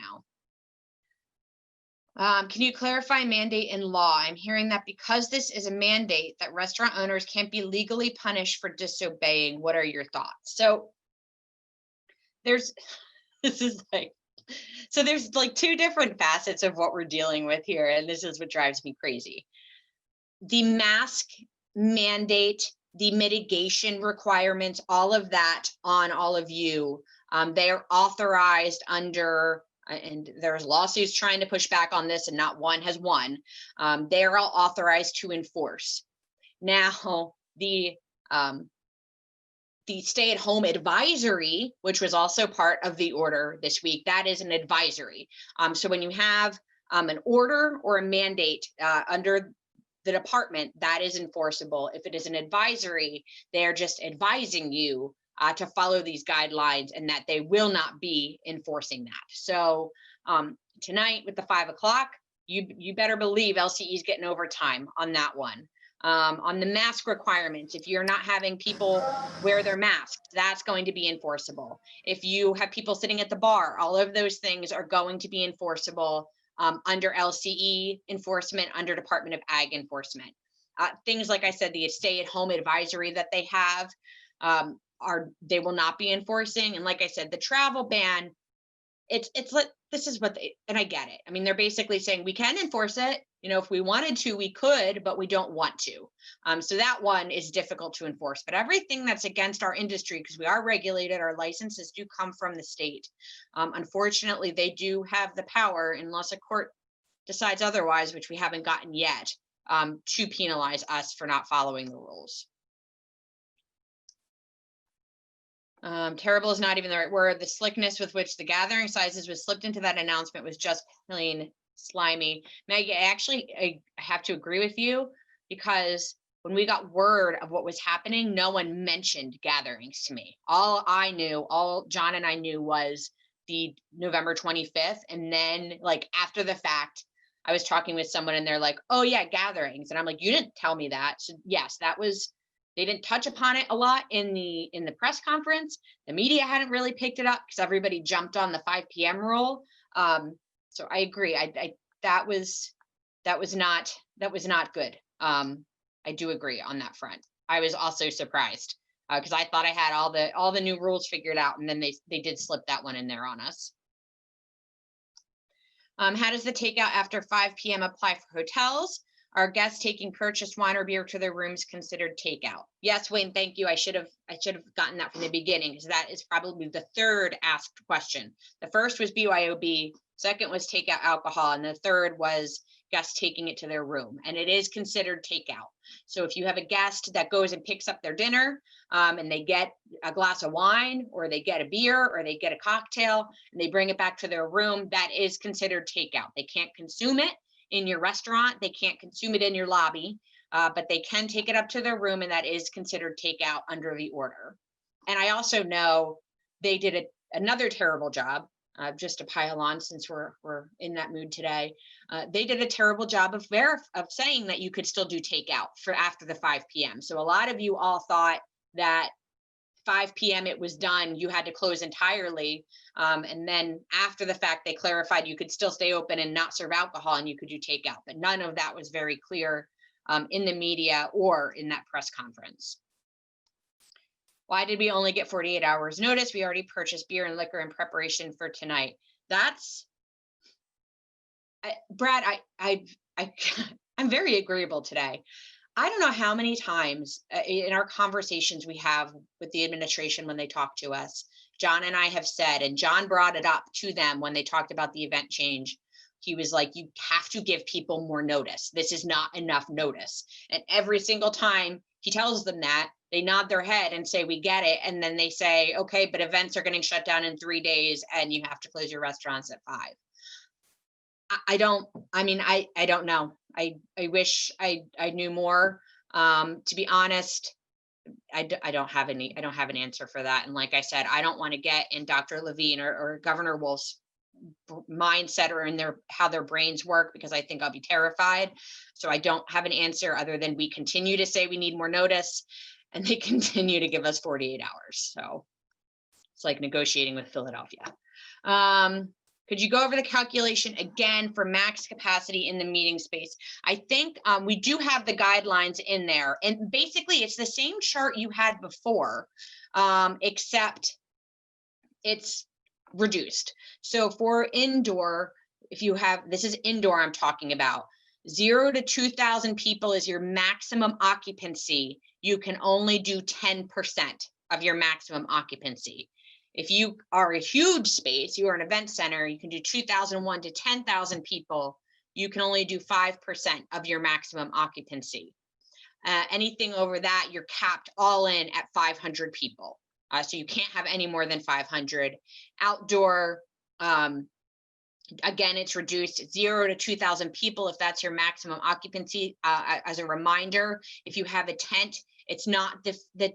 now. Can you clarify mandate in law? I'm hearing that because this is a mandate that restaurant owners can't be legally punished for disobeying. What are your thoughts? So there's like two different facets of what we're dealing with here, and this is what drives me crazy. The mask mandate, the mitigation requirements, all of that on all of you, they are authorized under, and there's lawsuits trying to push back on this and not one has won. They are all authorized to enforce. Now, the stay-at-home advisory, which was also part of the order this week, that is an advisory. So when you have an order or a mandate under the department, that is enforceable. If it is an advisory, they're just advising you to follow these guidelines and that they will not be enforcing that. So tonight with the 5 o'clock, you better believe LCE is getting overtime on that one. On the mask requirements, if you're not having people wear their masks, that's going to be enforceable. If you have people sitting at the bar, all of those things are going to be enforceable under LCE enforcement, under Department of Ag enforcement. Things like I said, the stay-at-home advisory that they have, they will not be enforcing. And like I said, the travel ban, it's like, this is what they, and I get it. I mean, they're basically saying we can enforce it. You know, if we wanted to, we could, but we don't want to. So that one is difficult to enforce. But everything that's against our industry, because we are regulated, our licenses do come from the state. Unfortunately, they do have the power, unless a court decides otherwise, which we haven't gotten yet, to penalize us for not following the rules. Terrible is not even the right word. The slickness with which the gathering sizes was slipped into that announcement was just plain slimy. Maggie, I have to agree with you, because when we got word of what was happening, no one mentioned gatherings to me. All John and I knew was the November 25th. And then like after the fact, I was talking with someone and they're like, oh yeah, gatherings. And I'm like, you didn't tell me that. So yes, they didn't touch upon it a lot in the press conference. The media hadn't really picked it up because everybody jumped on the 5 p.m. rule. So I agree. That was not good. I do agree on that front. I was also surprised because I thought I had all the new rules figured out, and then they did slip that one in there on us. How does the takeout after 5 p.m. apply for hotels? Are guests taking purchased wine or beer to their rooms considered takeout? Yes, Wayne, thank you. I should have gotten that from the beginning, because that is probably the third asked question. The first was BYOB, second was takeout alcohol, and the third was guests taking it to their room, and it is considered takeout. So if you have a guest that goes and picks up their dinner and they get a glass of wine, or they get a beer, or they get a cocktail, and they bring it back to their room, that is considered takeout. They can't consume it in your restaurant. They can't consume it in your lobby. but they can take it up to their room, and that is considered takeout under the order. And I also know they did another terrible job, just to pile on since we're in that mood today. They did a terrible job of saying that you could still do takeout for after the 5 p.m. So a lot of you all thought that 5 p.m. it was done, you had to close entirely. And then after the fact, they clarified you could still stay open and not serve alcohol and you could do takeout. But none of that was very clear in the media or in that press conference. Why did we only get 48 hours notice? We already purchased beer and liquor in preparation for tonight. Brad, I'm very agreeable today. I don't know how many times in our conversations we have with the administration when they talk to us, John and I have said, and John brought it up to them when they talked about the event change. He was like, you have to give people more notice. This is not enough notice. And every single time he tells them that, they nod their head and say, we get it. And then they say, okay, but events are getting shut down in 3 days and you have to close your restaurants at 5. I don't know. I wish I knew more. To be honest, I don't have an answer for that. And like I said, I don't want to get in Dr. Levine or Governor Wolf's mindset or in how their brains work, because I think I'll be terrified. So I don't have an answer other than we continue to say we need more notice and they continue to give us 48 hours. So it's like negotiating with Philadelphia. Could you go over the calculation again for max capacity in the meeting space? I think we do have the guidelines in there, and basically it's the same chart you had before, except it's reduced. So for indoor, if you have, this is indoor I'm talking about, 0 to 2,000 people is your maximum occupancy. You can only do 10% of your maximum occupancy. If you are a huge space, you are an event center, you can do 2,001 to 10,000 people, you can only do 5% of your maximum occupancy. Anything over that, you're capped all in at 500 people. So you can't have any more than 500. Outdoor, again, it's reduced 0 to 2,000 people if that's your maximum occupancy. As a reminder, if you have a tent, it's not the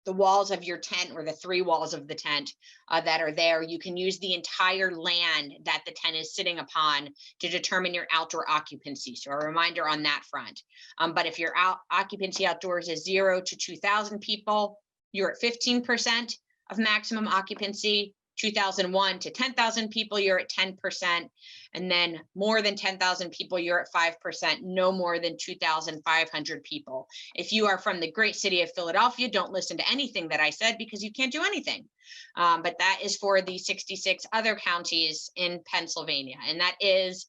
walls of your tent or the 3 walls of the tent that are there. You can use the entire land that the tent is sitting upon to determine your outdoor occupancy. So a reminder on that front. But if your occupancy outdoors is 0 to 2,000 people, you're at 15% of maximum occupancy. 2,001 to 10,000 people, you're at 10%. And then more than 10,000 people, you're at 5%, no more than 2,500 people. If you are from the great city of Philadelphia, don't listen to anything that I said because you can't do anything. But that is for the 66 other counties in Pennsylvania. And that is,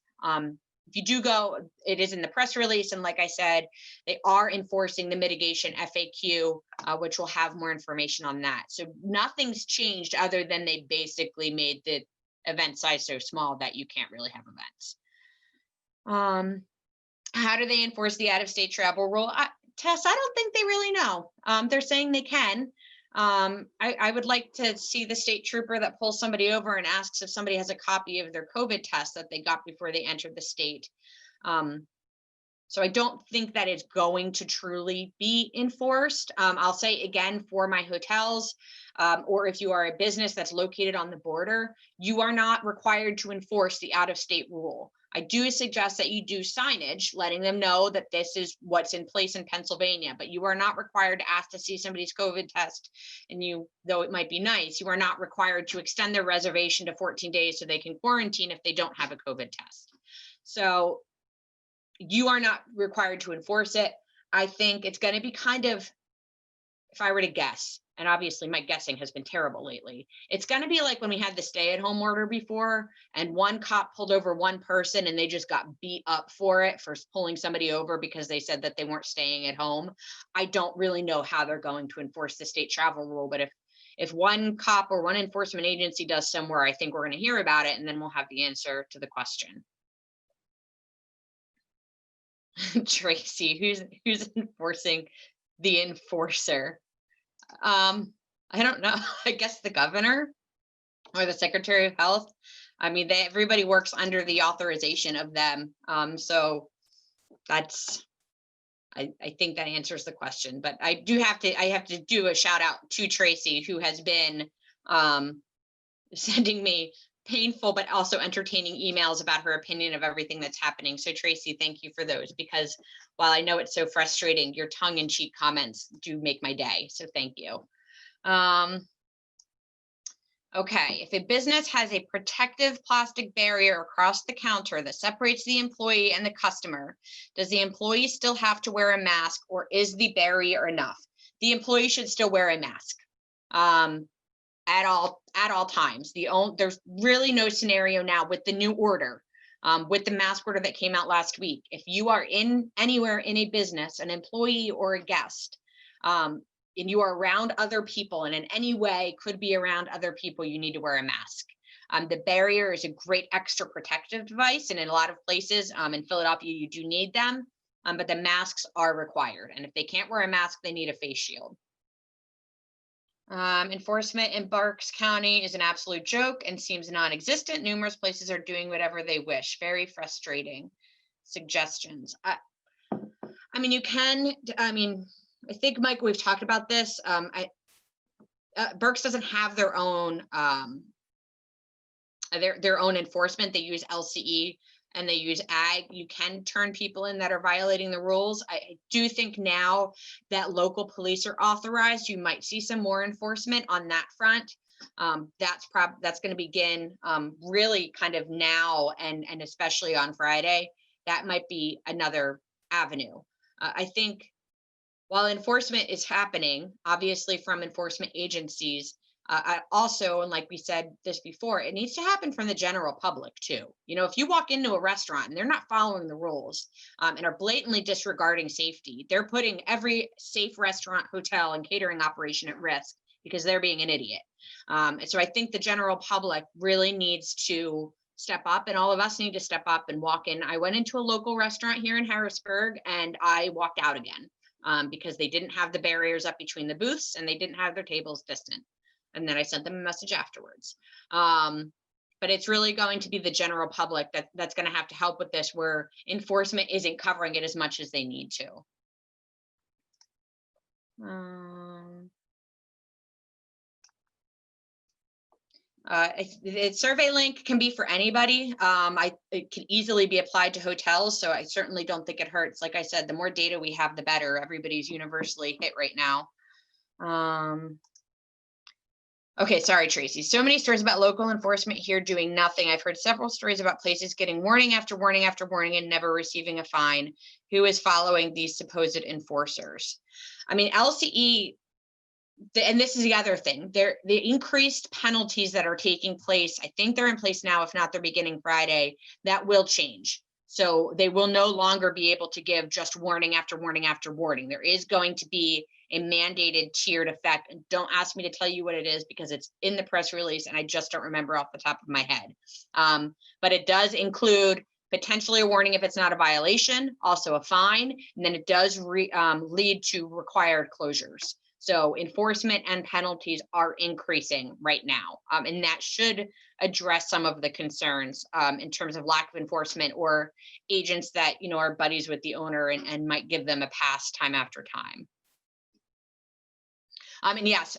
if you do go, it is in the press release. And like I said, they are enforcing the mitigation FAQ, which will have more information on that. So nothing's changed other than they basically made the event size so small that you can't really have events. How do they enforce the out-of-state travel rule? Tess, I don't think they really know. They're saying they can. I would like to see the state trooper that pulls somebody over and asks if somebody has a copy of their COVID test that they got before they entered the state. So I don't think that it's going to truly be enforced. I'll say again, for my hotels, or if you are a business that's located on the border, you are not required to enforce the out-of-state rule. I do suggest that you do signage, letting them know that this is what's in place in Pennsylvania, but you are not required to ask to see somebody's COVID test. And though it might be nice, you are not required to extend their reservation to 14 days so they can quarantine if they don't have a COVID test. So you are not required to enforce it. I think it's going to be kind of, if I were to guess, and obviously my guessing has been terrible lately, it's going to be like when we had the stay-at-home order before and one cop pulled over one person and they just got beat up for it, for pulling somebody over because they said that they weren't staying at home. I don't really know how they're going to enforce the state travel rule, but if one cop or one enforcement agency does somewhere, I think we're going to hear about it and then we'll have the answer to the question. Tracy, who's enforcing the enforcer? I don't know. I guess the governor or the Secretary of Health. I mean, everybody works under the authorization of them. So that's I think that answers the question, but I have to do a shout out to Tracy, who has been sending me painful but also entertaining emails about her opinion of everything that's happening. So Tracy, thank you for those, because while I know it's so frustrating, your tongue-in-cheek comments do make my day. So thank you. Okay, if a business has a protective plastic barrier across the counter that separates the employee and the customer, does the employee still have to wear a mask, or is the barrier enough? The employee should still wear a mask at all times. There's really no scenario now with the new order, with the mask order that came out last week. If you are anywhere in a business, an employee or a guest, and you are around other people and in any way could be around other people, you need to wear a mask. The barrier is a great extra protective device, and in a lot of places in Philadelphia, you do need them, but the masks are required. And if they can't wear a mask, they need a face shield. Enforcement in Berks County is an absolute joke and seems non-existent. Numerous places are doing whatever they wish. Very frustrating. Suggestions. I mean, I think, Mike, we've talked about this. Berks doesn't have their own enforcement. They use LCE and they use ag. You can turn people in that are violating the rules. I do think now that local police are authorized, you might see some more enforcement on that front. That's going to begin really kind of now and especially on Friday. That might be another avenue. I think while enforcement is happening, obviously from enforcement agencies, also, and like we said this before, it needs to happen from the general public too. You know, if you walk into a restaurant and they're not following the rules and are blatantly disregarding safety, they're putting every safe restaurant, hotel, and catering operation at risk because they're being an idiot. So I think the general public really needs to step up, and all of us need to step up and walk in. I went into a local restaurant here in Harrisburg and I walked out again because they didn't have the barriers up between the booths and they didn't have their tables distant. And then I sent them a message afterwards. But it's really going to be the general public that's going to have to help with this, where enforcement isn't covering it as much as they need to. The survey link can be for anybody. It can easily be applied to hotels, so I certainly don't think it hurts. Like I said, the more data we have, the better. Everybody's universally hit right now. Okay, sorry, Tracy. So many stories about local enforcement here doing nothing. I've heard several stories about places getting warning after warning after warning and never receiving a fine. Who is following these supposed enforcers? I mean, LCE, and this is the other thing, the increased penalties that are taking place, I think they're in place now. If not, they're beginning Friday. That will change. So they will no longer be able to give just warning after warning after warning. There is going to be a mandated tiered effect. And don't ask me to tell you what it is because it's in the press release and I just don't remember off the top of my head. But it does include potentially a warning if it's not a violation, also a fine, and then it does lead to required closures. So enforcement and penalties are increasing right now. And that should address some of the concerns in terms of lack of enforcement or agents that, are buddies with the owner and might give them a pass time after time. And yes,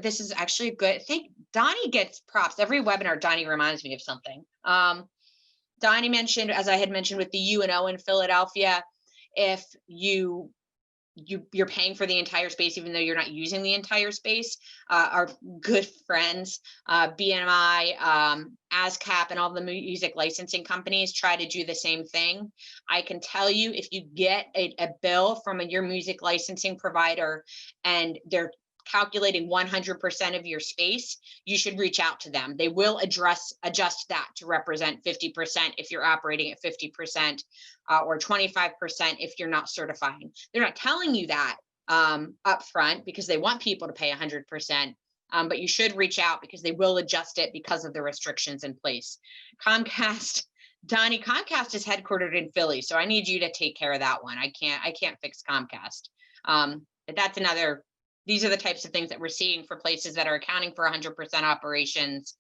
this is actually a good thing. Donnie gets props. Every webinar, Donnie reminds me of something. Donnie mentioned, as I had mentioned with the UNO in Philadelphia, if you're paying for the entire space, even though you're not using the entire space. Our good friends, BMI, ASCAP, and all the music licensing companies try to do the same thing. I can tell you, if you get a bill from your music licensing provider and they're calculating 100% of your space, you should reach out to them. They will adjust that to represent 50% if you're operating at 50%, or 25% if you're not certifying. They're not telling you that up front because they want people to pay 100%, but you should reach out because they will adjust it because of the restrictions in place. Comcast, Donnie, Comcast is headquartered in Philly, so I need you to take care of that one. I can't fix Comcast. But that's another. These are the types of things that we're seeing for places that are accounting for 100% operations,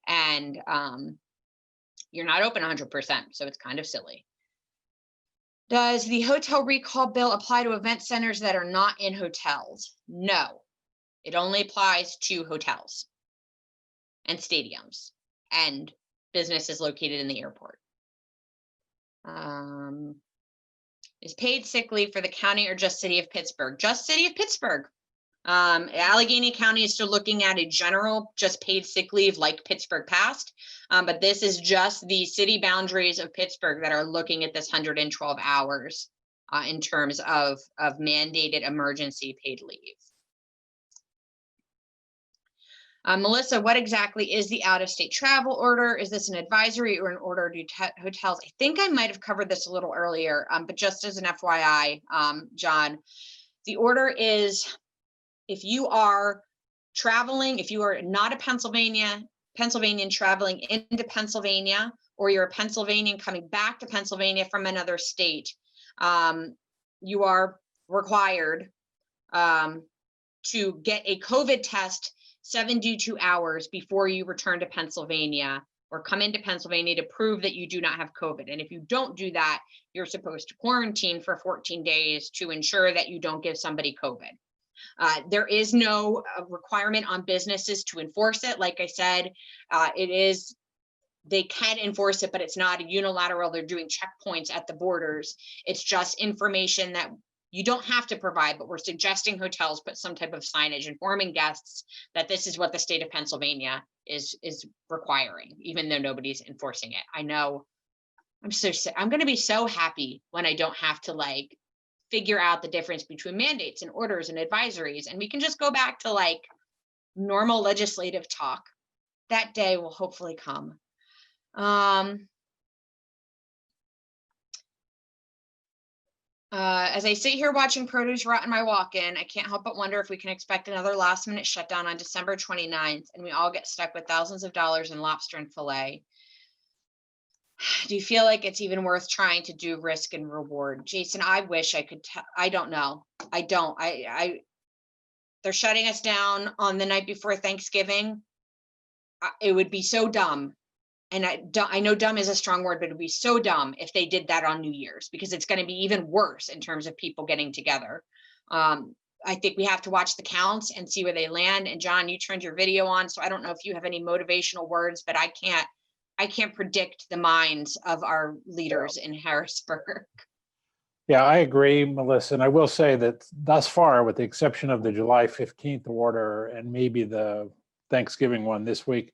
and you're not open 100%, so it's kind of silly. Does the hotel recall bill apply to event centers that are not in hotels? No, it only applies to hotels and stadiums and businesses located in the airport. Is paid sick leave for the county or just city of Pittsburgh? Just city of Pittsburgh. Allegheny County is still looking at a general just paid sick leave like Pittsburgh passed, but this is just the city boundaries of Pittsburgh that are looking at this 112 hours in terms of mandated emergency paid leave. Melissa, what exactly is the out-of-state travel order? Is this an advisory or an order to hotels? I think I might have covered this a little earlier, but just as an FYI, John, the order is if you are traveling, if you are not a Pennsylvanian traveling into Pennsylvania, or you're a Pennsylvanian coming back to Pennsylvania from another state, you are required to get a COVID test 72 hours before you return to Pennsylvania or come into Pennsylvania to prove that you do not have COVID. And if you don't do that, you're supposed to quarantine for 14 days to ensure that you don't give somebody COVID. There is no requirement on businesses to enforce it. Like I said, they can enforce it, but it's not a unilateral. They're doing checkpoints at the borders. It's just information that you don't have to provide, but we're suggesting hotels put some type of signage informing guests that this is what the state of Pennsylvania is requiring, even though nobody's enforcing it. I know I'm going to be so happy when I don't have to figure out the difference between mandates and orders and advisories, and we can just go back to normal legislative talk. That day will hopefully come. As I sit here watching produce rot in my walk-in, I can't help but wonder if we can expect another last-minute shutdown on December 29th, and we all get stuck with thousands of dollars in lobster and filet. Do you feel like it's even worth trying to do risk and reward? Jason, I wish I could. I don't know. I don't. They're shutting us down on the night before Thanksgiving. It would be so dumb. And I know dumb is a strong word, but it would be so dumb if they did that on New Year's, because it's going to be even worse in terms of people getting together. I think we have to watch the counts and see where they land. And John, you turned your video on, so I don't know if you have any motivational words, but I can't predict the minds of our leaders in Harrisburg. Yeah, I agree, Melissa. And I will say that thus far, with the exception of the July 15th order and maybe the Thanksgiving one this week,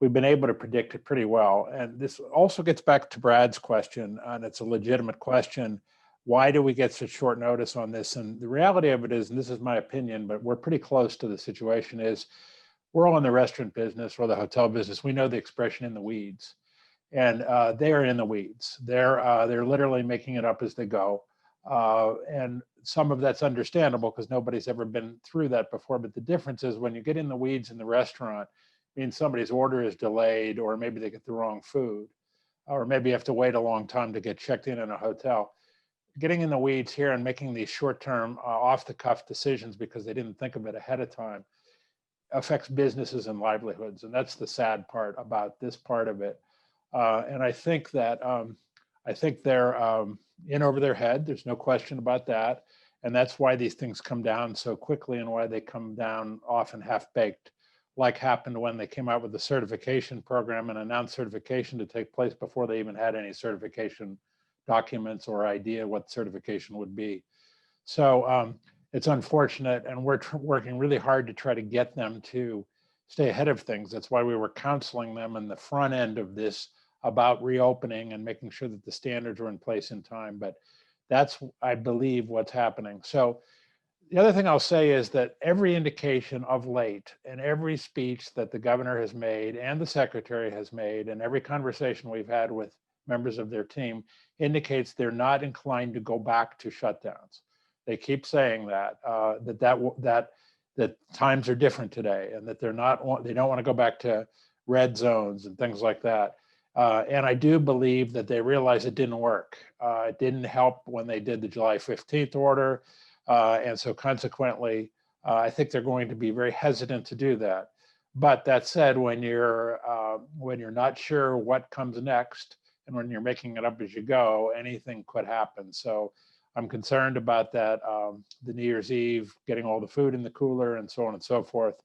we've been able to predict it pretty well. And this also gets back to Brad's question, and it's a legitimate question. Why do we get such short notice on this? And the reality of it is, and this is my opinion, but we're pretty close to the situation, is we're all in the restaurant business or the hotel business. We know the expression in the weeds, and they are in the weeds. They're literally making it up as they go. And some of that's understandable because nobody's ever been through that before. But the difference is when you get in the weeds in the restaurant, means somebody's order is delayed, or maybe they get the wrong food, or maybe you have to wait a long time to get checked in a hotel. Getting in the weeds here and making these short-term off-the-cuff decisions because they didn't think of it ahead of time affects businesses and livelihoods. And that's the sad part about this part of it. And I think that they're in over their head. There's no question about that. And that's why these things come down so quickly and why they come down often half-baked, like happened when they came out with the certification program and announced certification to take place before they even had any certification documents or idea what certification would be. So it's unfortunate, and we're working really hard to try to get them to stay ahead of things. That's why we were counseling them in the front end of this about reopening and making sure that the standards are in place in time. But that's, I believe, what's happening. So the other thing I'll say is that every indication of late and every speech that the governor has made and the secretary has made and every conversation we've had with members of their team indicates they're not inclined to go back to shutdowns. They keep saying that times are different today and that they don't want to go back to red zones and things like that. And I do believe that they realize it didn't work. It didn't help when they did the July 15th order. And so consequently, I think they're going to be very hesitant to do that. But that said, when you're not sure what comes next And when you're making it up as you go, anything could happen. So I'm concerned about that, the New Year's Eve, getting all the food in the cooler and so on and so forth.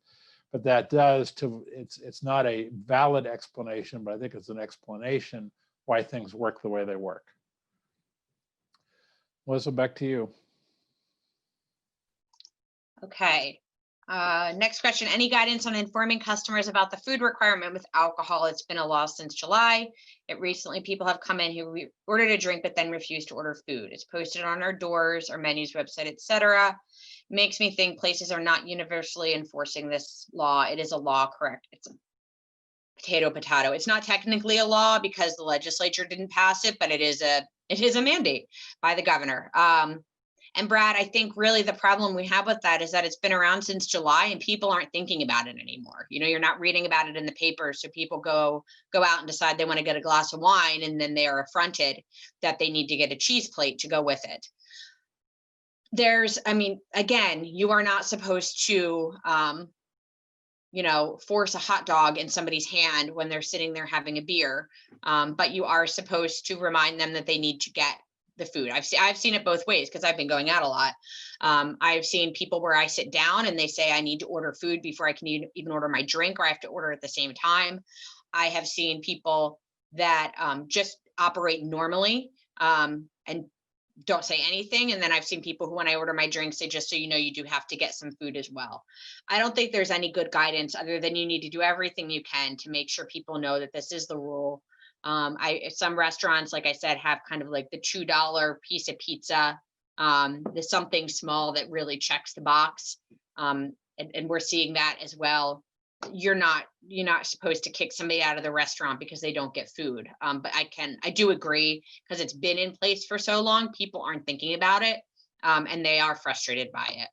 But that does it's not a valid explanation, but I think it's an explanation why things work the way they work. Melissa, back to you. Okay. Next question. Any guidance on informing customers about the food requirement with alcohol? It's been a law since July. Recently, people have come in who ordered a drink but then refused to order food. It's posted on our doors, our menus, website, etc. Makes me think places are not universally enforcing this law. It is a law, correct? It's a potato. It's not technically a law because the legislature didn't pass it, but it is a mandate by the governor. And Brad, I think really the problem we have with that is that it's been around since July and people aren't thinking about it anymore. You know, you're not reading about it in the paper. So people go out and decide they want to get a glass of wine, and then they are affronted that they need to get a cheese plate to go with it. Again, you are not supposed to, force a hot dog in somebody's hand when they're sitting there having a beer. But you are supposed to remind them that they need to get the food. I've seen it both ways because I've been going out a lot. I've seen people where I sit down and they say I need to order food before I can even order my drink, or I have to order at the same time. I have seen people that just operate normally and don't say anything. And then I've seen people who, when I order my drink, say, just so you know, you do have to get some food as well. I don't think there's any good guidance other than you need to do everything you can to make sure people know that this is the rule. Some restaurants, like I said, have kind of like the $2 piece of pizza. There's something small that really checks the box. And we're seeing that as well. You're not supposed to kick somebody out of the restaurant because they don't get food. But I do agree, because it's been in place for so long, people aren't thinking about it, and they are frustrated by it.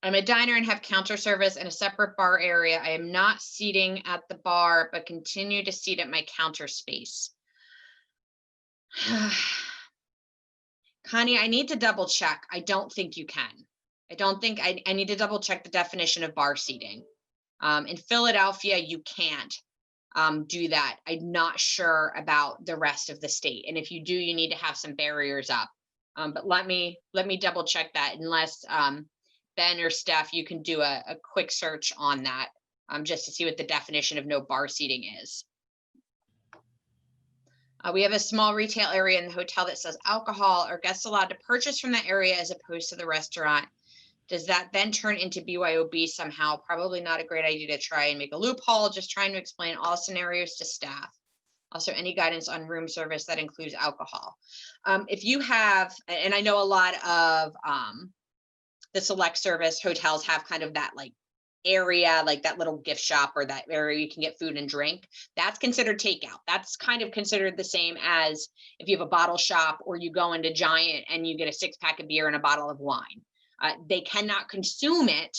I'm a diner and have counter service in a separate bar area. I am not seating at the bar, but continue to seat at my counter space. Connie, I need to double check. I don't think you can. I need to double check the definition of bar seating. In Philadelphia, you can't do that. I'm not sure about the rest of the state. And if you do, you need to have some barriers up. But let me double check that, unless Ben or Steph, you can do a quick search on that just to see what the definition of no bar seating is. We have a small retail area in the hotel that says alcohol. Are guests allowed to purchase from that area as opposed to the restaurant? Does that then turn into BYOB somehow? Probably not a great idea to try and make a loophole. Just trying to explain all scenarios to staff. Also, any guidance on room service that includes alcohol? If you have, and I know a lot of the select service hotels have kind of that like area, like that little gift shop or that area you can get food and drink. That's considered takeout. That's kind of considered the same as if you have a bottle shop or you go into Giant and you get a 6-pack of beer and a bottle of wine. They cannot consume it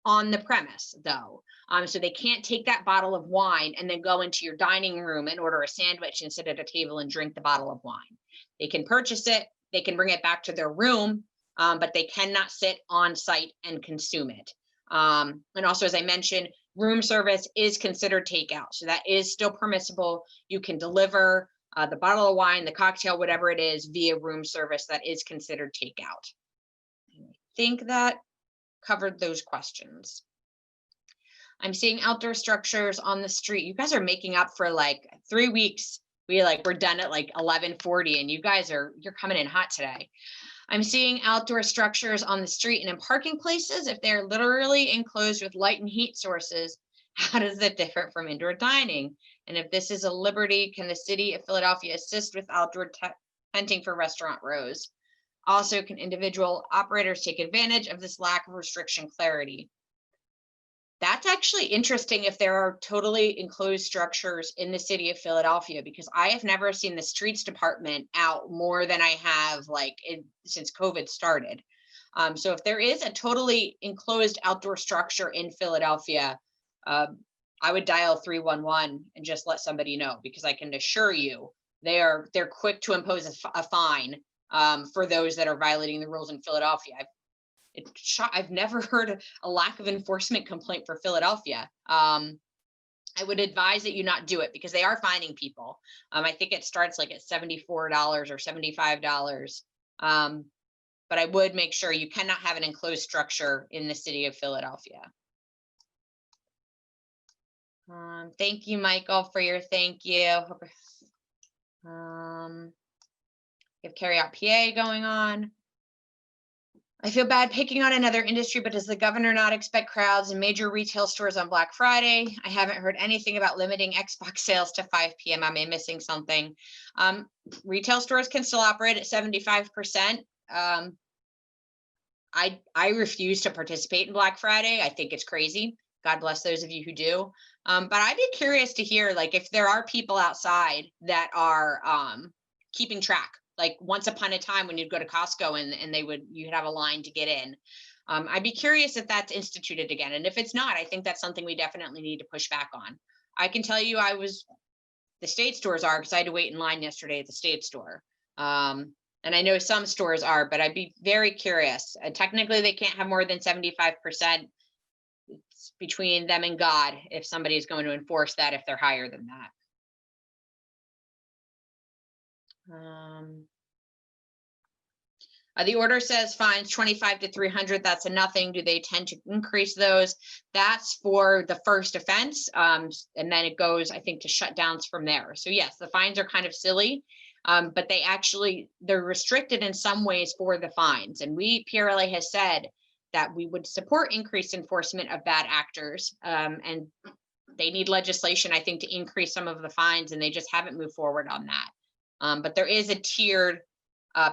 on the premise though. So they can't take that bottle of wine and then go into your dining room and order a sandwich and sit at a table and drink the bottle of wine. They can purchase it, they can bring it back to their room, but they cannot sit on site and consume it. And also, as I mentioned, room service is considered takeout. So that is still permissible. You can deliver the bottle of wine, the cocktail, whatever it is, via room service. That is considered takeout. I think that covered those questions. I'm seeing outdoor structures on the street. You guys are making up for like 3 weeks. We're done at like 11:40 and you're coming in hot today. I'm seeing outdoor structures on the street and in parking places. If they're literally enclosed with light and heat sources, how does that differ from indoor dining? And if this is a liberty, can the city of Philadelphia assist with outdoor tenting for restaurant rows? Also, can individual operators take advantage of this lack of restriction clarity? That's actually interesting if there are totally enclosed structures in the city of Philadelphia, because I have never seen the streets department out more than I have since COVID started. So if there is a totally enclosed outdoor structure in Philadelphia, I would dial 311 and just let somebody know, because I can assure you they're quick to impose a fine for those that are violating the rules in Philadelphia. I've never heard a lack of enforcement complaint for Philadelphia. I would advise that you not do it because they are fining people. I think it starts like at $74 or $75. But I would make sure you cannot have an enclosed structure in the city of Philadelphia. Thank you, Michael, for your thank you. We have carry out PA going on. I feel bad picking on another industry, but does the governor not expect crowds in major retail stores on Black Friday? I haven't heard anything about limiting Xbox sales to 5 p.m. Am I missing something? Retail stores can still operate at 75%. I refuse to participate in Black Friday. I think it's crazy. God bless those of you who do. But I'd be curious to hear, like, if there are people outside that are keeping track. Like once upon a time when you'd go to Costco and you'd have a line to get in. I'd be curious if that's instituted again. And if it's not, I think that's something we definitely need to push back on. I can tell you the state stores are, because I had to wait in line yesterday at the state store. And I know some stores are, but I'd be very curious. Technically, they can't have more than 75%. It's between them and God if somebody is going to enforce that if they're higher than that. The order says fines 25 to 300. That's a nothing. Do they tend to increase those? That's for the first offense. And then it goes, I think, to shutdowns from there. So yes, the fines are kind of silly, but they're restricted in some ways for the fines. And PRLA has said that we would support increased enforcement of bad actors. And they need legislation, I think, to increase some of the fines, and they just haven't moved forward on that. But there is a tiered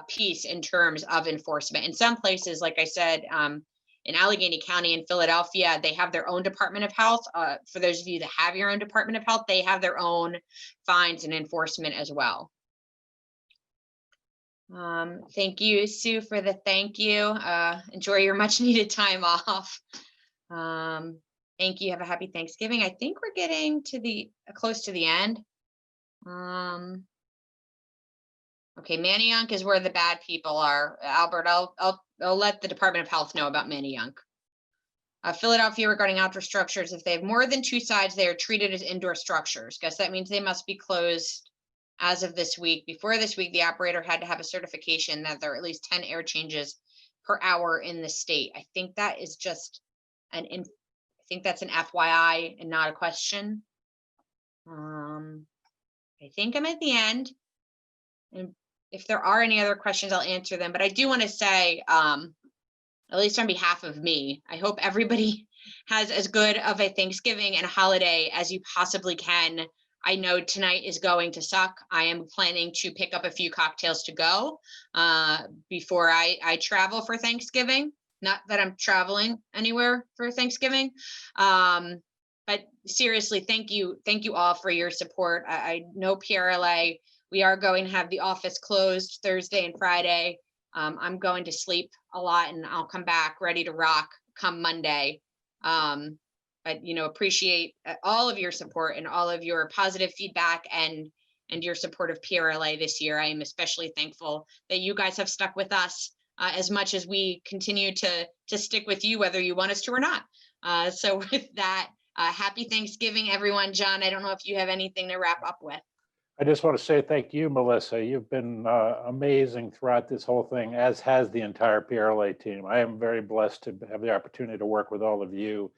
piece in terms of enforcement. In some places, like I said, in Allegheny County in Philadelphia, they have their own Department of Health. For those of you that have your own Department of Health, they have their own fines and enforcement as well. Thank you, Sue, for the thank you. Enjoy your much needed time off. Thank you. Have a happy Thanksgiving. I think we're getting to close to the end. Okay, Manayunk is where the bad people are. Albert, I'll let the Department of Health know about Manayunk. Philadelphia regarding outdoor structures. If they have more than 2 sides, they are treated as indoor structures. Guess that means they must be closed as of this week. Before this week, the operator had to have a certification that there are at least 10 air changes per hour in the state. I think that is just I think that's an FYI and not a question. I think I'm at the end. And if there are any other questions, I'll answer them. But I do want to say, at least on behalf of me, I hope everybody has as good of a Thanksgiving and a holiday as you possibly can. I know tonight is going to suck. I am planning to pick up a few cocktails to go before I travel for Thanksgiving. Not that I'm traveling anywhere for Thanksgiving. But seriously, thank you all for your support. I know PRLA, we are going to have the office closed Thursday and Friday. I'm going to sleep a lot and I'll come back ready to rock come Monday. But appreciate all of your support and all of your positive feedback and your support of PRLA this year. I am especially thankful that you guys have stuck with us as much as we continue to stick with you, whether you want us to or not. So with that, happy Thanksgiving, everyone. John, I don't know if you have anything to wrap up with. I just want to say thank you, Melissa. You've been amazing throughout this whole thing, as has the entire PRLA team. I am very blessed to have the opportunity to work with all of you,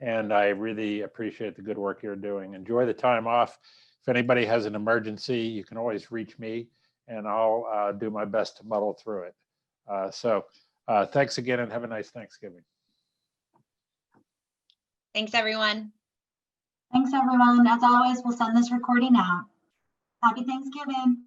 and I really appreciate the good work you're doing. Enjoy the time off. If anybody has an emergency, you can always reach me, and I'll do my best to muddle through it. So thanks again, and have a nice Thanksgiving. Thanks, everyone. Thanks, everyone. As always, we'll send this recording out. Happy Thanksgiving.